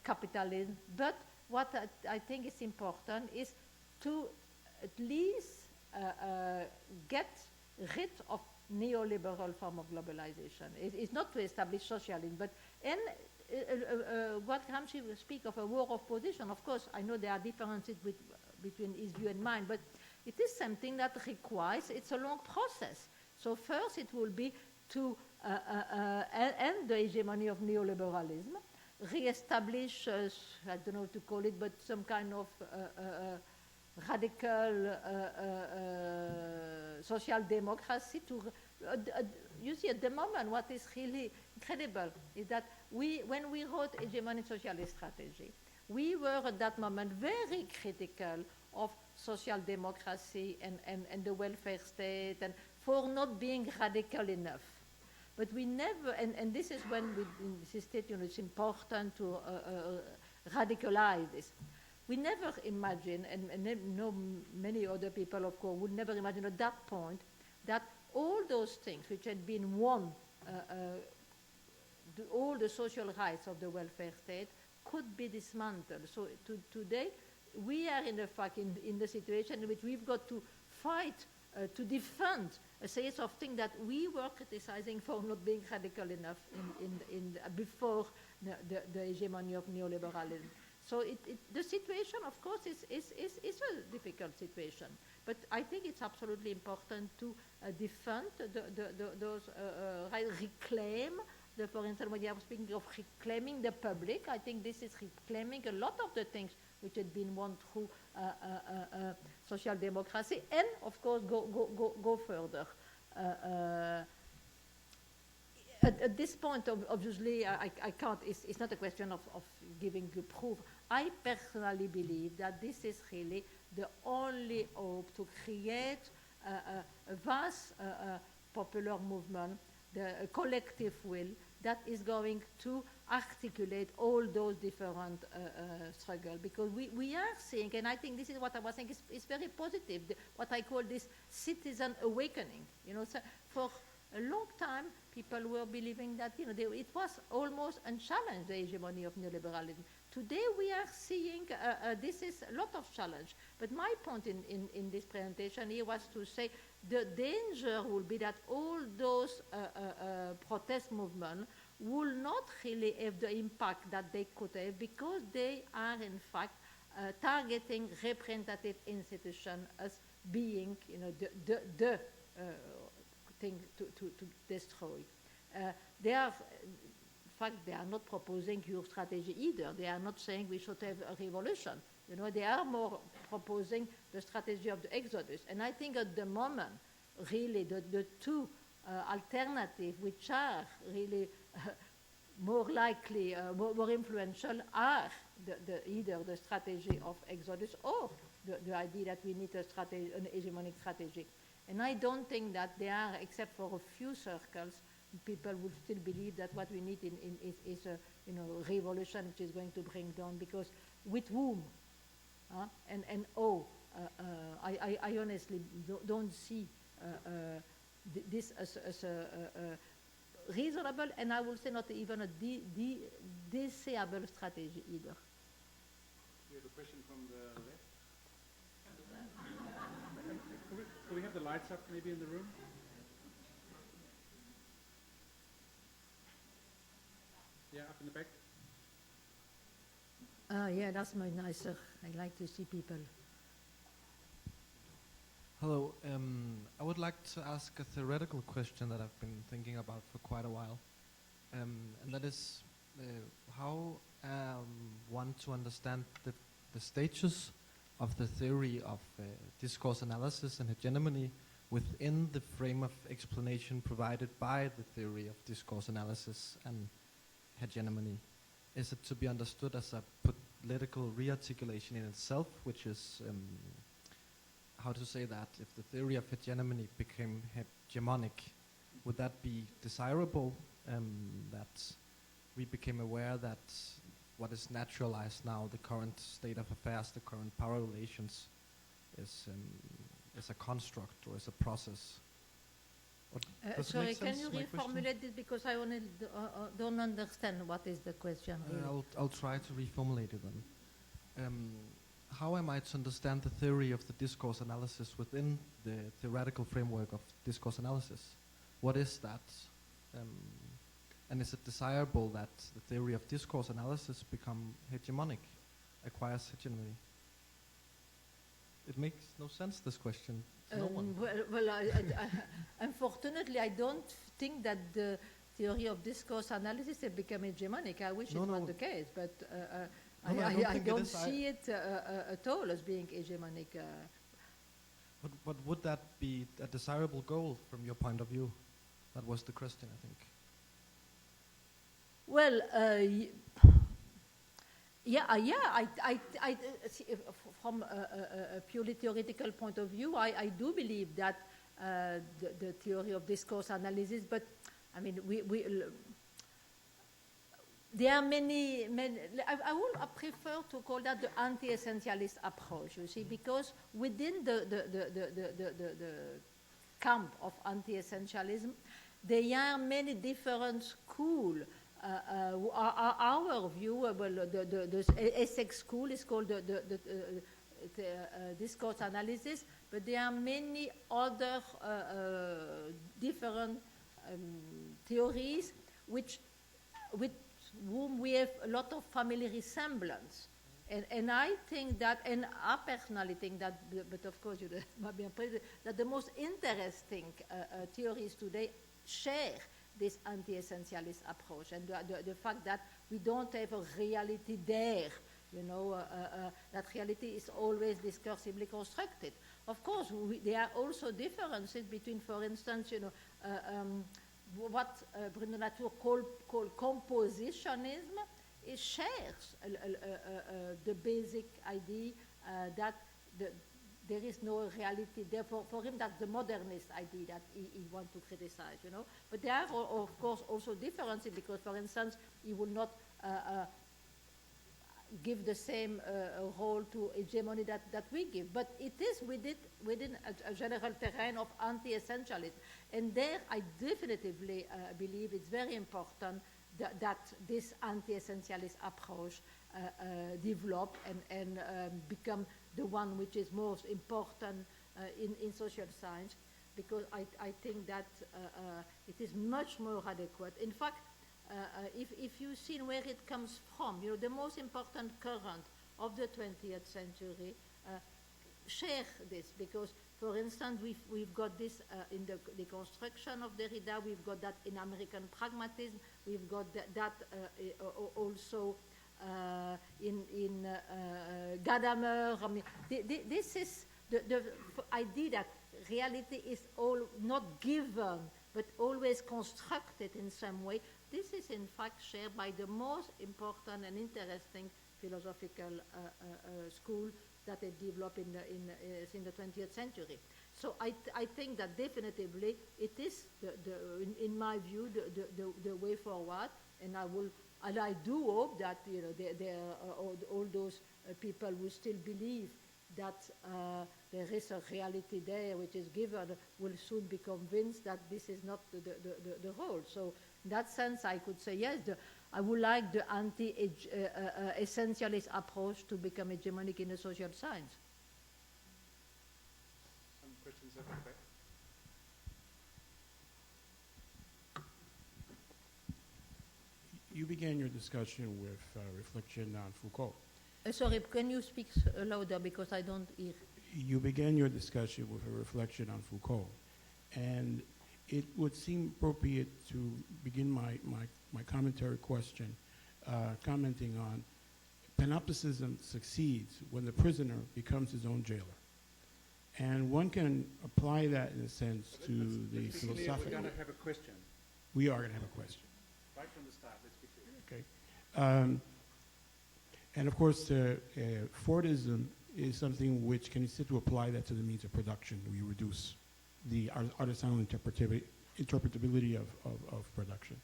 S2: capitalism, but what I think is important is to at least get rid of neoliberal form of globalization. It's not to establish socialism, but what Gramsci will speak of a war of position. Of course, I know there are differences between his view and mine, but it is something that requires, it's a long process. So first it will be to end the hegemony of neoliberalism, re-establish, I don't know what to call it, but some kind of radical social democracy to you see, at the moment, what is really incredible is that when we wrote Hegemony Socialist Strategy, we were at that moment very critical of social democracy and the welfare state, and for not being radical enough. But we never, and this is when we insisted, it's important to radicalize this. We never imagined, and no, many other people, of course, would never imagine at that point that all those things which had been won, all the social rights of the welfare state could be dismantled. So today, we are in the situation in which we've got to fight to defend a series of things that we were criticizing for not being radical enough before the hegemony of neoliberalism. So the situation, of course, is a difficult situation. But I think it's absolutely important to defend those reclaim. For instance, when you are speaking of reclaiming the public, I think this is reclaiming a lot of the things which had been won through social democracy, and of course go further. At this point, obviously, I can't. It's not a question of giving you proof. I personally believe that this is really the only hope to create a vast popular movement, a collective will that is going to articulate all those different struggles. Because we are seeing, and I think this is what I was saying, is very positive, what I call this citizen awakening. You know, so for a long time, people were believing that, you know, it was almost unchallenged, the hegemony of neoliberalism. Today we are seeing this is a lot of challenge. But my point in this presentation here was to say the danger will be that all those protest movements will not really have the impact that they could have, because they are in fact targeting representative institutions as being, you know, the thing to destroy. They are, in fact, they are not proposing your strategy either. They are not saying we should have a revolution. You know, they are more proposing the strategy of the exodus. And I think at the moment, really, the two alternatives which are really more likely, more influential, are either the strategy of exodus or the idea that we need an hegemonic strategy. And I don't think that there are, except for a few circles, people would still believe that what we need is a, you know, revolution which is going to bring down, because with whom? I honestly don't see this as a reasonable, and I will say not even a desirable strategy either.
S1: We have a question from the left. Can we have the lights up maybe in the room? Yeah, up in the back.
S2: Yeah, that's much nicer. I like to see people.
S4: Hello. I would like to ask a theoretical question that I've been thinking about for quite a while. And that is how one to understand the status of the theory of discourse analysis and hegemony within the frame of explanation provided by the theory of discourse analysis and hegemony. Is it to be understood as a political rearticulation in itself, which is, how to say that, if the theory of hegemony became hegemonic, would that be desirable, that we became aware that what is naturalized now, the current state of affairs, the current power relations, is a construct or is a process?
S2: Sorry, can you reformulate this, because I only don't understand what is the question. Really.
S4: I'll try to reformulate it then. How am I to understand the theory of the discourse analysis within the theoretical framework of discourse analysis? What is that? And is it desirable that the theory of discourse analysis become hegemonic, acquires hegemony? It makes no sense, this question. No one.
S2: Well, unfortunately, I don't think that the theory of discourse analysis has become hegemonic. I wish it was the case, but I don't see it at all as being hegemonic.
S4: But would that be a desirable goal from your point of view? That was the question, I think.
S2: Well, from a purely theoretical point of view, I do believe that the theory of discourse analysis, but I mean, there are many I would prefer to call that the anti-essentialist approach, you see, because within the camp of anti-essentialism, there are many different schools our view, well, the Essex school is called the discourse analysis, but there are many other different theories with whom we have a lot of family resemblance. And I think that, and I personally think that, but of course you might be impressed, that the most interesting theories today share this anti-essentialist approach, and the fact that we don't have a reality there, you know, that reality is always discursively constructed. Of course, there are also differences between, for instance, you know, what Bruno Latour called compositionism. It shares the basic idea that there is no reality there. For him, that's the modernist idea that he wants to criticize, you know. But there are, of course, also differences because, for instance, he will not give the same role to hegemony that we give. But it is within a general terrain of anti-essentialism. And there, I definitively believe it's very important that this anti-essentialist approach develop and become the one which is most important in social science, because I think that it is much more adequate. In fact, if you've seen where it comes from, you know, the most important current of the 20th century share this, because, for instance, we've got this in the construction of Derrida, we've got that in American pragmatism, we've got that also in Gadamer. I mean, this is the idea that reality is all not given, but always constructed in some way. This is in fact shared by the most important and interesting philosophical school that they developed in the 20th century. So I think that definitively it is, in my view, the way forward, and I do hope that, you know, there are all those people who still believe that there is a reality there which is given will soon be convinced that this is not the whole. So in that sense, I could say yes, I would like the anti-essentialist approach to become hegemonic in the social science.
S1: Some questions over the back.
S5: You began your discussion with reflection on Foucault.
S2: Sorry, can you speak louder because I don't hear?
S5: You began your discussion with a reflection on Foucault. And it would seem appropriate to begin my commentary question commenting on panopticism succeeds when the prisoner becomes his own jailer. And one can apply that in a sense to the philosophical.
S1: We're going to have a question.
S5: We are going to have a question.
S1: Right from the start, let's be clear.
S5: Okay. And of course, Fordism is something which can sit to apply that to the means of production. We reduce the artisanal interpretability of production.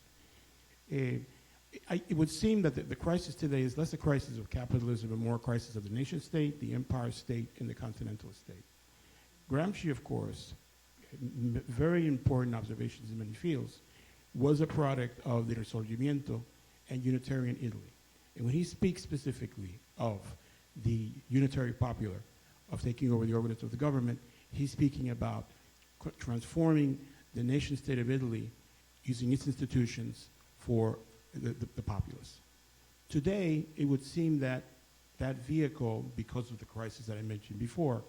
S5: It would seem that the crisis today is less a crisis of capitalism and more a crisis of the nation state, the empire state, and the continental state. Gramsci, of course, very important observations in many fields, was a product of the Risorgimento and Unitarian Italy. And when he speaks specifically of the unitary popular, of taking over the organs of the government, he's speaking about transforming the nation state of Italy using its institutions for the populace. Today, it would seem that that vehicle, because of the crisis that I mentioned before,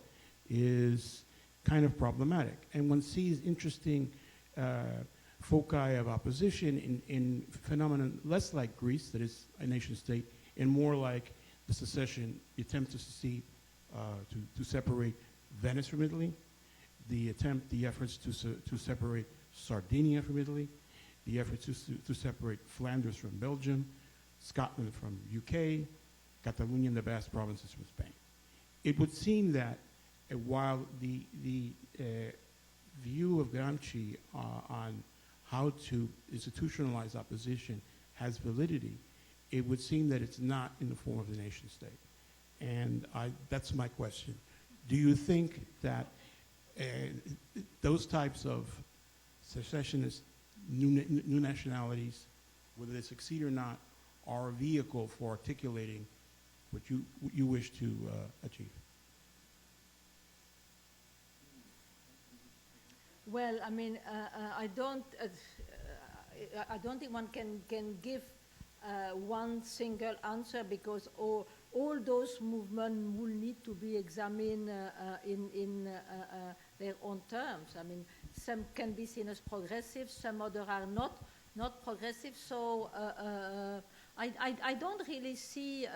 S5: is kind of problematic. And one sees interesting foci of opposition in phenomenon less like Greece, that is a nation state, and more like the secession, the attempt to secede, to separate Venice from Italy, the efforts to separate Sardinia from Italy, the efforts to separate Flanders from Belgium, Scotland from UK, Catalonia and the Basque provinces from Spain. It would seem that while the view of Gramsci on how to institutionalize opposition has validity, it would seem that it's not in the form of the nation state. And that's my question. Do you think that those types of secessionist new nationalities whether they succeed or not, are a vehicle for articulating what you wish to achieve?
S2: Well, I mean, I don't think one can give one single answer, because all those movements will need to be examined in their own terms. I mean, some can be seen as progressive, some other are not progressive. So I don't really see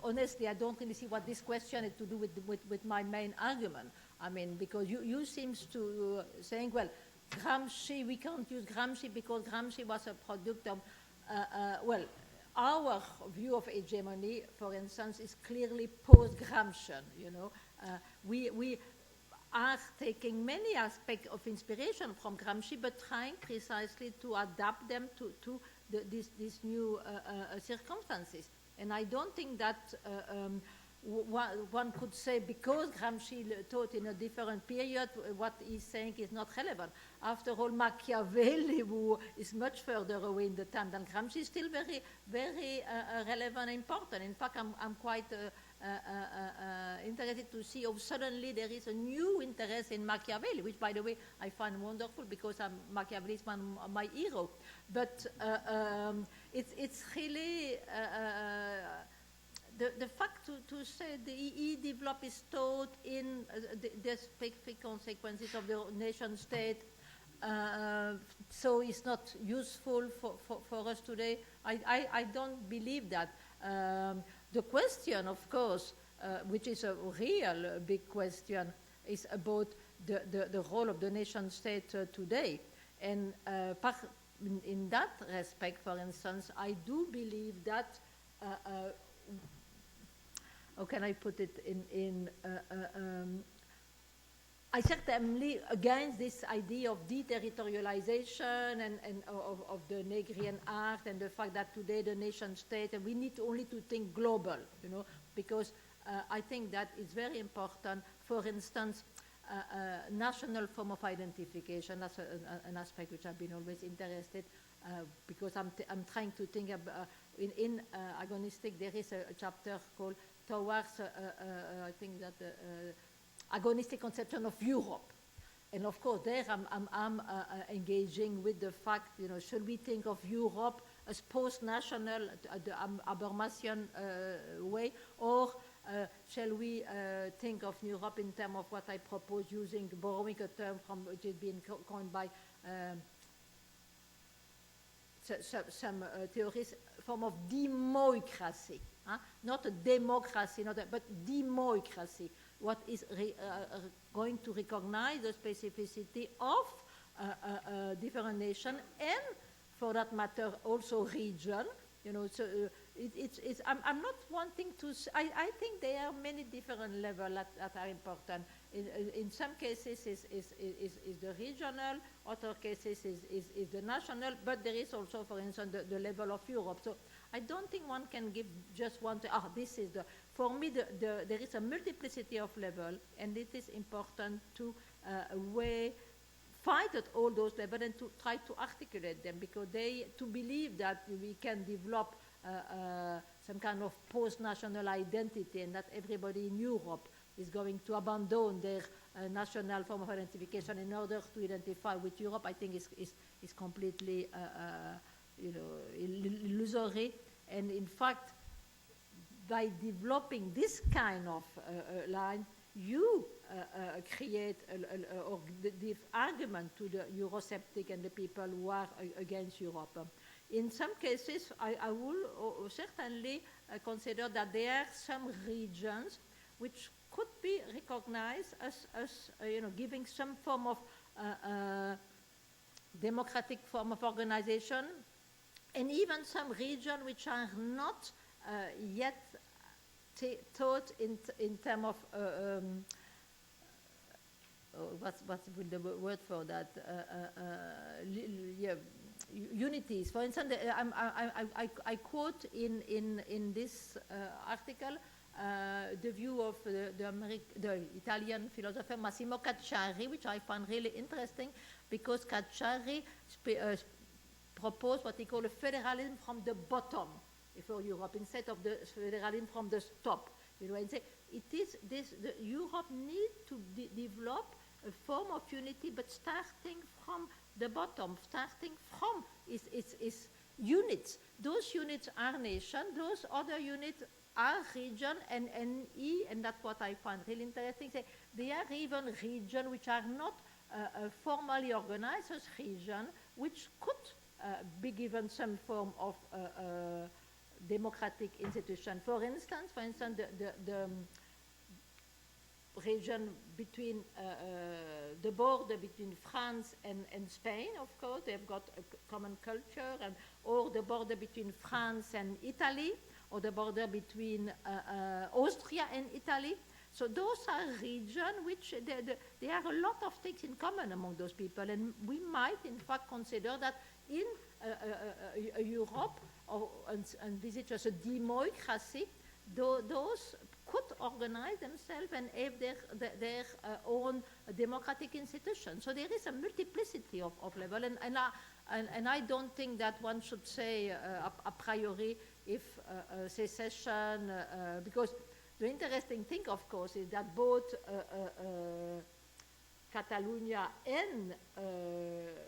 S2: honestly, I don't really see what this question has to do with my main argument. I mean, because you seems to saying, well, Gramsci, we can't use Gramsci because Gramsci was a product of, well, our view of hegemony, for instance, is clearly post-Gramscian, you know. We are taking many aspects of inspiration from Gramsci, but trying precisely to adapt them to these new circumstances. And I don't think that one could say because Gramsci taught in a different period, what he's saying is not relevant. After all, Machiavelli, who is much further away in the time than Gramsci, is still very, very relevant and important. In fact, I'm quite interested to see how suddenly there is a new interest in Machiavelli, which, by the way, I find wonderful because Machiavelli is one of my heroes. But it's really the fact to say he developed his thought in the specific consequences of the nation state, so it's not useful for us today. I don't believe that. The question, of course, which is a real big question, is about the role of the nation state today. And in that respect, for instance, I do believe that, how can I put it I certainly against this idea of deterritorialization and of the Negrian art, and the fact that today the nation state, and we need only to think global, you know, because I think that it's very important. For instance, national form of identification, that's an aspect which I've been always interested, because I'm trying to think about, in Agonistic there is a chapter called Towards, I think that Agonistic conception of Europe. And of course there I'm engaging with the fact, you know, should we think of Europe as post-national, the Habermasian way, or shall we think of Europe in terms of what I propose, borrowing a term from which has been coined by some theorists, form of democracy, not a democracy, but democracy. What is going to recognize the specificity of different nations, and for that matter also region. You know, so I'm not wanting to. I think there are many different levels that are important. In some cases is the regional, other cases is the national, but there is also, for instance, the level of Europe. So I don't think one can give just one. This is the. For me, there is a multiplicity of levels, and it is important to fight at all those levels and to try to articulate them, because to believe that we can develop some kind of post-national identity and that everybody in Europe is going to abandon their national form of identification in order to identify with Europe, I think is completely illusory. And in fact, by developing this kind of line, you create or give argument to the Eurosceptic and the people who are against Europe. In some cases, I will certainly consider that there are some regions which could be recognized as giving some form of democratic form of organization, and even some regions which are not yet taught in terms of what's the word for that? Unities. For instance, I quote in this article the view of the Italian philosopher Massimo Cacciari, which I find really interesting, because Cacciari proposed what he called a federalism from the bottom for Europe, instead of the federalism from the top. You know, and say Europe needs to develop a form of unity, but starting from the bottom, starting from its units. Those units are nation, those other units are region, and that's what I find really interesting. They are even regions which are not formally organized as regions, which could be given some form of democratic institution. For instance, the region between the border between France and Spain, of course, they've got a common culture, or the border between France and Italy, or the border between Austria and Italy. So those are regions which there are a lot of things in common among those people, and we might in fact consider that in Europe, or envisage as a democracy, those could organize themselves and have their own democratic institutions. So there is a multiplicity of levels, and I don't think that one should say a priori if secession, because the interesting thing, of course, is that both Catalonia and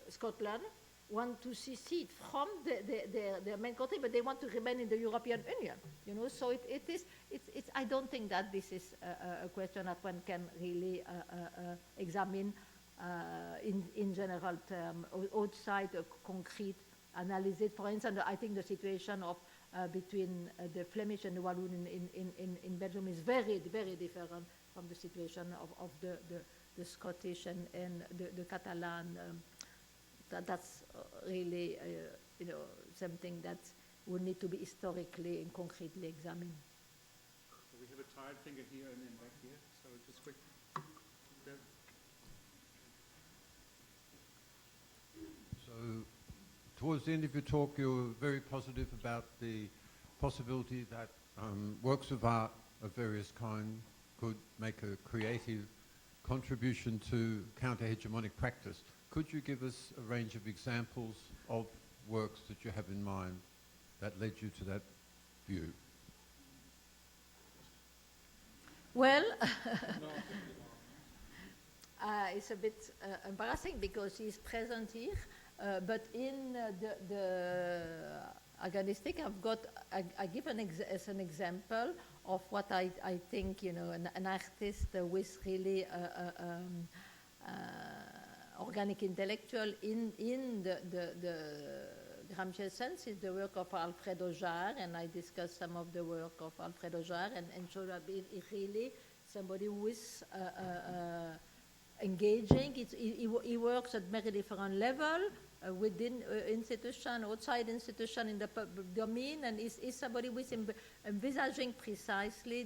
S2: Scotland want to secede from their main country, but they want to remain in the European Union. You know, so it's I don't think that this is a question that one can really examine in general terms outside a concrete analysis. For instance, I think the situation of between the Flemish and the Walloon in Belgium is very, very different from the situation of the Scottish and the Catalan. That's really, you know, something that would need to be historically and concretely examined.
S1: So we have a tired finger here and then back here. So just quick.
S6: So towards the end of your talk, you were very positive about the possibility that works of art of various kinds could make a creative contribution to counter-hegemonic practice. Could you give us a range of examples of works that you have in mind that led you to that view?
S2: Well, it's a bit embarrassing because he's present here, but in the Agonistic, I give as an example of what I think, you know, an artist with really organic intellectual in the Gramscian sense is the work of Alfredo Jarre, and I discussed some of the work of Alfredo Jarre and showed that really somebody who is engaging. He works at very different level within institution, outside institution, in the public domain, and is somebody who is envisaging precisely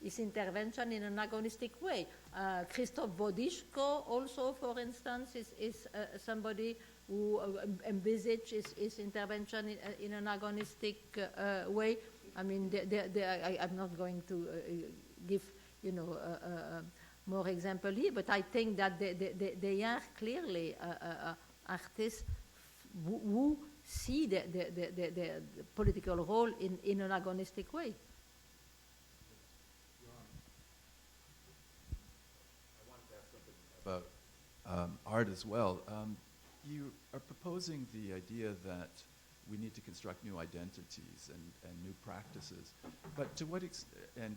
S2: this intervention in an agonistic way. Christoph Wodischko also, for instance, is somebody who envisages his intervention in an agonistic way. I mean, I'm not going to give, you know, more example here, but I think that they are clearly artists who see the political role in an agonistic way.
S7: About art as well. You are proposing the idea that we need to construct new identities and new practices, but to what extent, and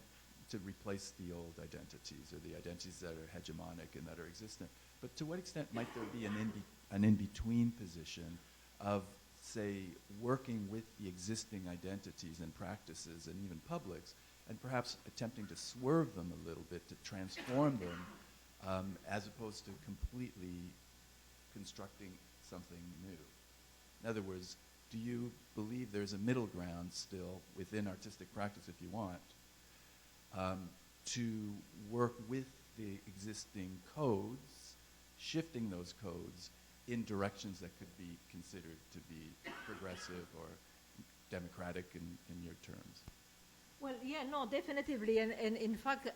S7: to replace the old identities or the identities that are hegemonic and that are existent, but to what extent might there be an in-between position of, say, working with the existing identities and practices and even publics, and perhaps attempting to swerve them a little bit, to transform them, as opposed to completely constructing something new? In other words, do you believe there's a middle ground still within artistic practice, if you want, to work with the existing codes, shifting those codes in directions that could be considered to be progressive or democratic in your terms.
S2: Well, yeah, no, definitively, and in fact,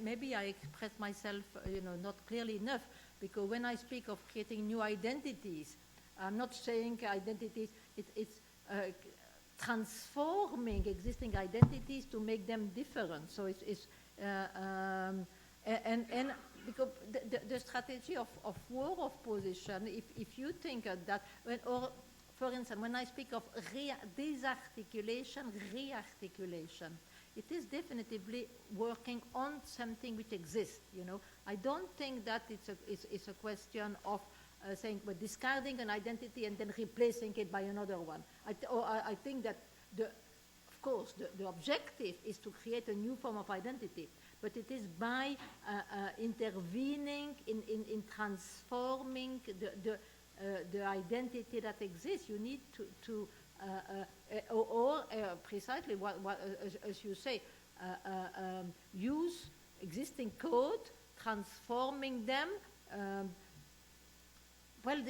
S2: maybe I express myself, not clearly enough, because when I speak of creating new identities, I'm not saying identities. It's transforming existing identities to make them different. So it's and because the strategy of war of position, if you think of that, for instance, when I speak of disarticulation, rearticulation, it is definitively working on something which exists. I don't think that it's a question of saying we're discarding an identity and then replacing it by another one. I think that of course, the objective is to create a new form of identity, but it is by intervening in transforming the identity that exists. You need to precisely what as you say, use existing code, transforming them. Well,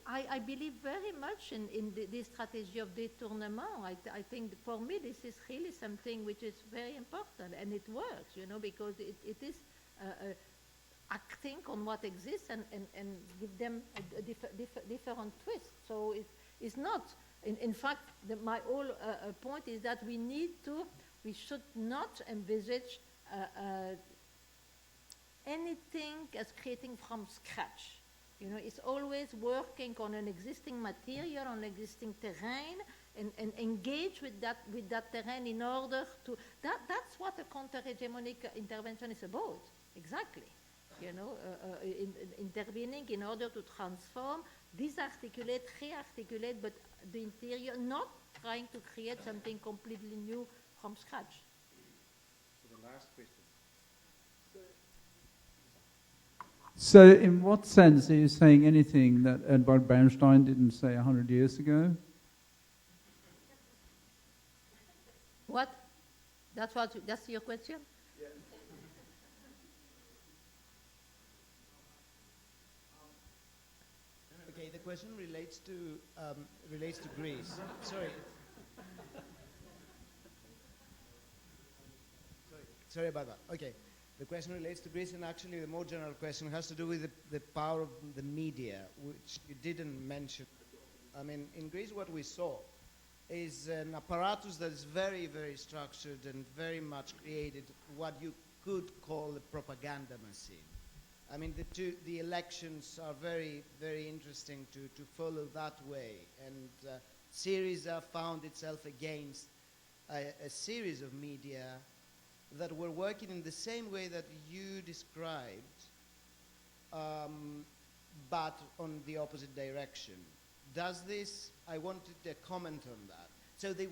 S2: I believe very much in the strategy of détournement. I think for me this is really something which is very important, and it works, because it is acting on what exists and give them a different twist. So it's not, in fact, my whole point is that we should not envisage anything as creating from scratch. It's always working on an existing material, on existing terrain, and engage with that terrain in order to. That's what a counter-hegemonic intervention is about, exactly. Intervening in order to transform, disarticulate, rearticulate, but the interior, not trying to create something completely new from scratch.
S1: So the last question.
S8: So in what sense are you saying anything that Edvard Bernstein didn't say 100 years ago?
S2: What? That's your question?
S8: Yeah.
S9: Okay, the question relates to Greece. Sorry about that. Okay. The question relates to Greece, and actually the more general question has to do with the power of the media, which you didn't mention. I mean, in Greece what we saw is an apparatus that is very, very structured and very much created what you could call a propaganda machine. I mean, the elections are very, very interesting to follow that way. And Syriza found itself against a series of media that were working in the same way that you described, but on the opposite direction. Does this, I wanted a comment on that. So they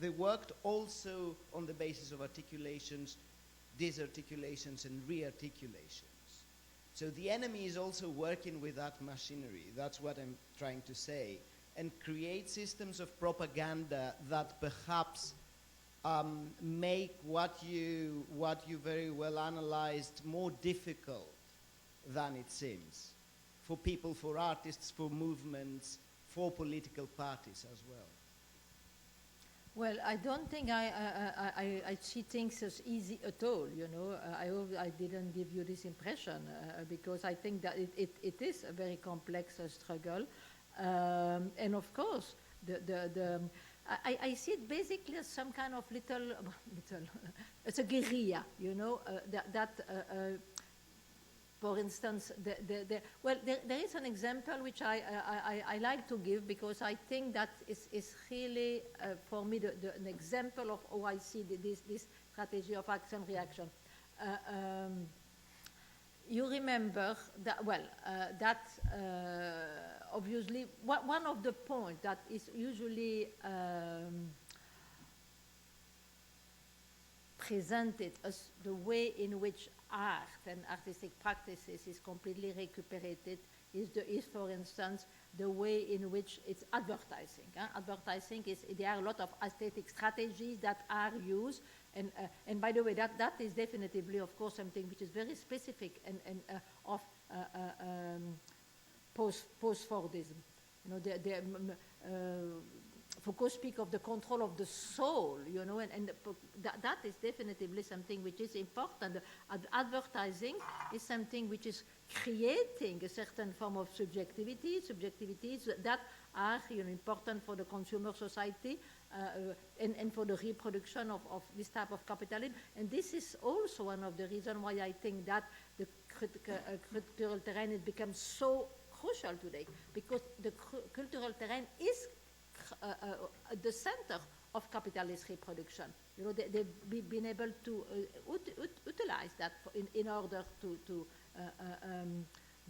S9: worked also on the basis of articulations, disarticulations, and rearticulations. So the enemy is also working with that machinery. That's what I'm trying to say. And create systems of propaganda that perhaps make what you very well analyzed more difficult than it seems for people, for artists, for movements, for political parties as well.
S2: Well, I don't think I see things as easy at all. I hope I didn't give you this impression because I think that it is a very complex struggle, and of course I see it basically as some kind of little it's a guerrilla, for instance, there is an example which I like to give because I think that is really, for me, an example of how I see this strategy of action-reaction. You remember that, obviously, one of the points that is usually presented as the way in which art and artistic practices is completely recuperated is, for instance, the way in which it's advertising. Advertising there are a lot of aesthetic strategies that are used, and by the way, that is definitively, of course, something which is very specific and of post-Fordism. You know, Foucault speaks of the control of the soul, you know, and that is definitively something which is important. Advertising is something which is creating a certain form of subjectivities that are, you know, important for the consumer society and for the reproduction of this type of capitalism. And this is also one of the reasons why I think that the cultural terrain has become so crucial today, because the cultural terrain is the center of capitalist reproduction. You know, they've been able to utilize that in order to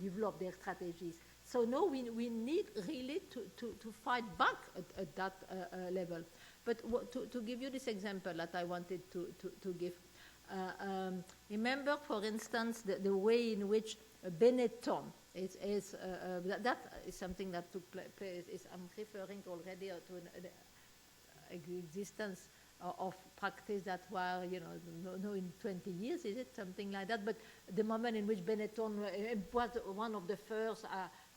S2: develop their strategies. So no, we need really to fight back at that level. But to give you this example that I wanted to give, remember, for instance, the way in which Benetton that is something that took place. I'm referring already to an existence of practice that were, you know, no in 20 years, is it something like that? But the moment in which Benetton was one of the first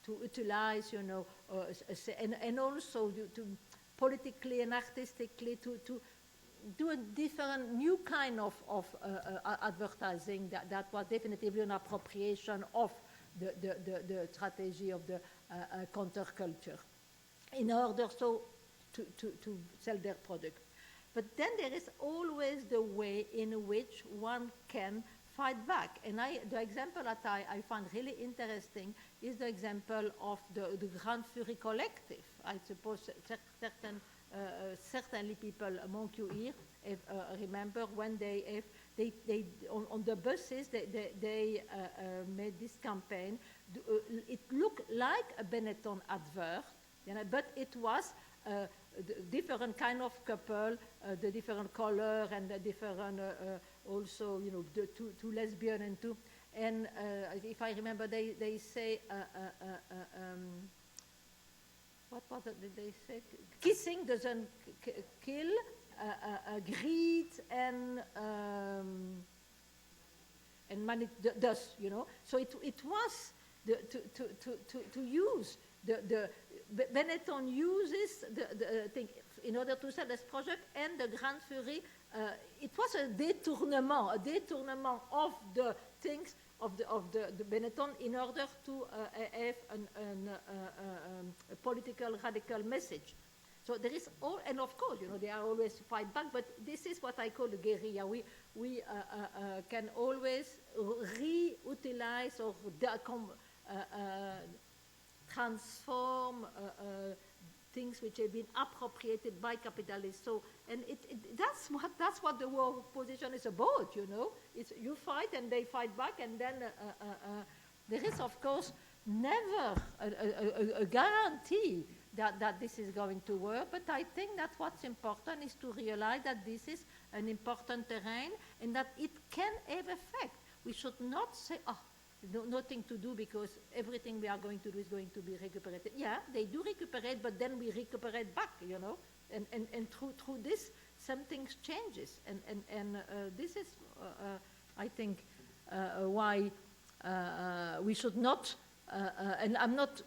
S2: to utilize, you know, and also to politically and artistically to do a different new kind of advertising that was definitively an appropriation of the strategy of the counterculture in order so to sell their product. But then there is always the way in which one can fight back. And the example that I find really interesting is the example of the Grand Fury Collective. I suppose certainly people among you here remember when they on the buses they made this campaign. It looked like a Benetton advert, you know, but it was the different kind of couple, the different color and the different also, you know, the two lesbian and two. And if I remember, they say. What was it? Did they say? Kissing doesn't kill, greed and money does, you know. So it was to use the Benetton uses the thing in order to sell this project, and the Grand Fury. It was a détournement of the things of the Benetton in order to have a political radical message. So there is all, and of course, you know, they are always to fight back, but this is what I call the guerrilla. We can always reutilize or transform things which have been appropriated by capitalists. So, and that's what the war position is about, you know. It's you fight and they fight back, and then there is, of course, never a guarantee that this is going to work. But I think that what's important is to realize that this is an important terrain and that it can have effect. We should not say, nothing to do because everything we are going to do is going to be recuperated. Yeah, they do recuperate, but then we recuperate back, you know. And through this, something changes. And this is, I think, why we should not, and I'm not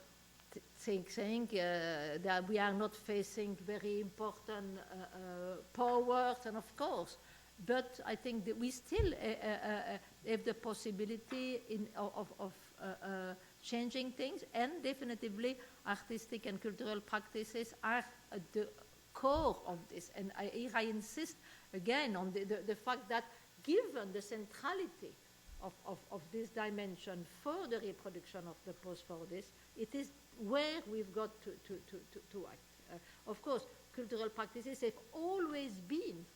S2: saying that we are not facing very important powers, and of course, but I think that we still have the possibility of changing things, and definitively artistic and cultural practices are at the core of this. And I insist again on the fact that given the centrality of this dimension for the reproduction of the post-Fordist, it is where we've got to act. Of course, cultural practices have always been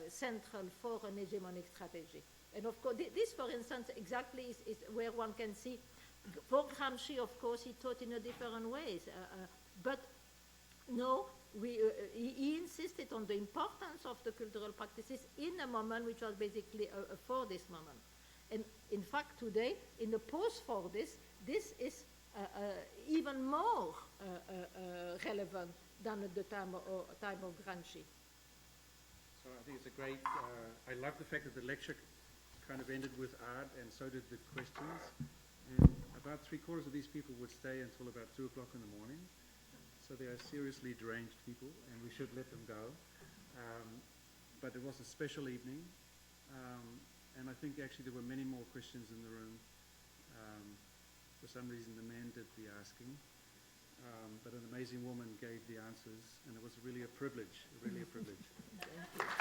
S2: central for an hegemonic strategy. And of course, this, for instance, exactly is where one can see, for Gramsci, of course, he taught in a different ways. But no, he insisted on the importance of the cultural practices in a moment which was basically a Fordist moment. And in fact, today, in the post-Fordist, this is even more relevant than at the time of Gramsci.
S1: So I think it's a great, I love the fact that the lecture kind of ended with art, and so did the questions. And about 3/4 of these people would stay until about 2 o'clock in the morning. so they are seriously deranged people, and we should let them go. But it was a special evening, and I think actually there were many more Christians in the room. For some reason, the men did the asking, but an amazing woman gave the answers, and it was really a privilege, really a privilege.
S2: Thank you.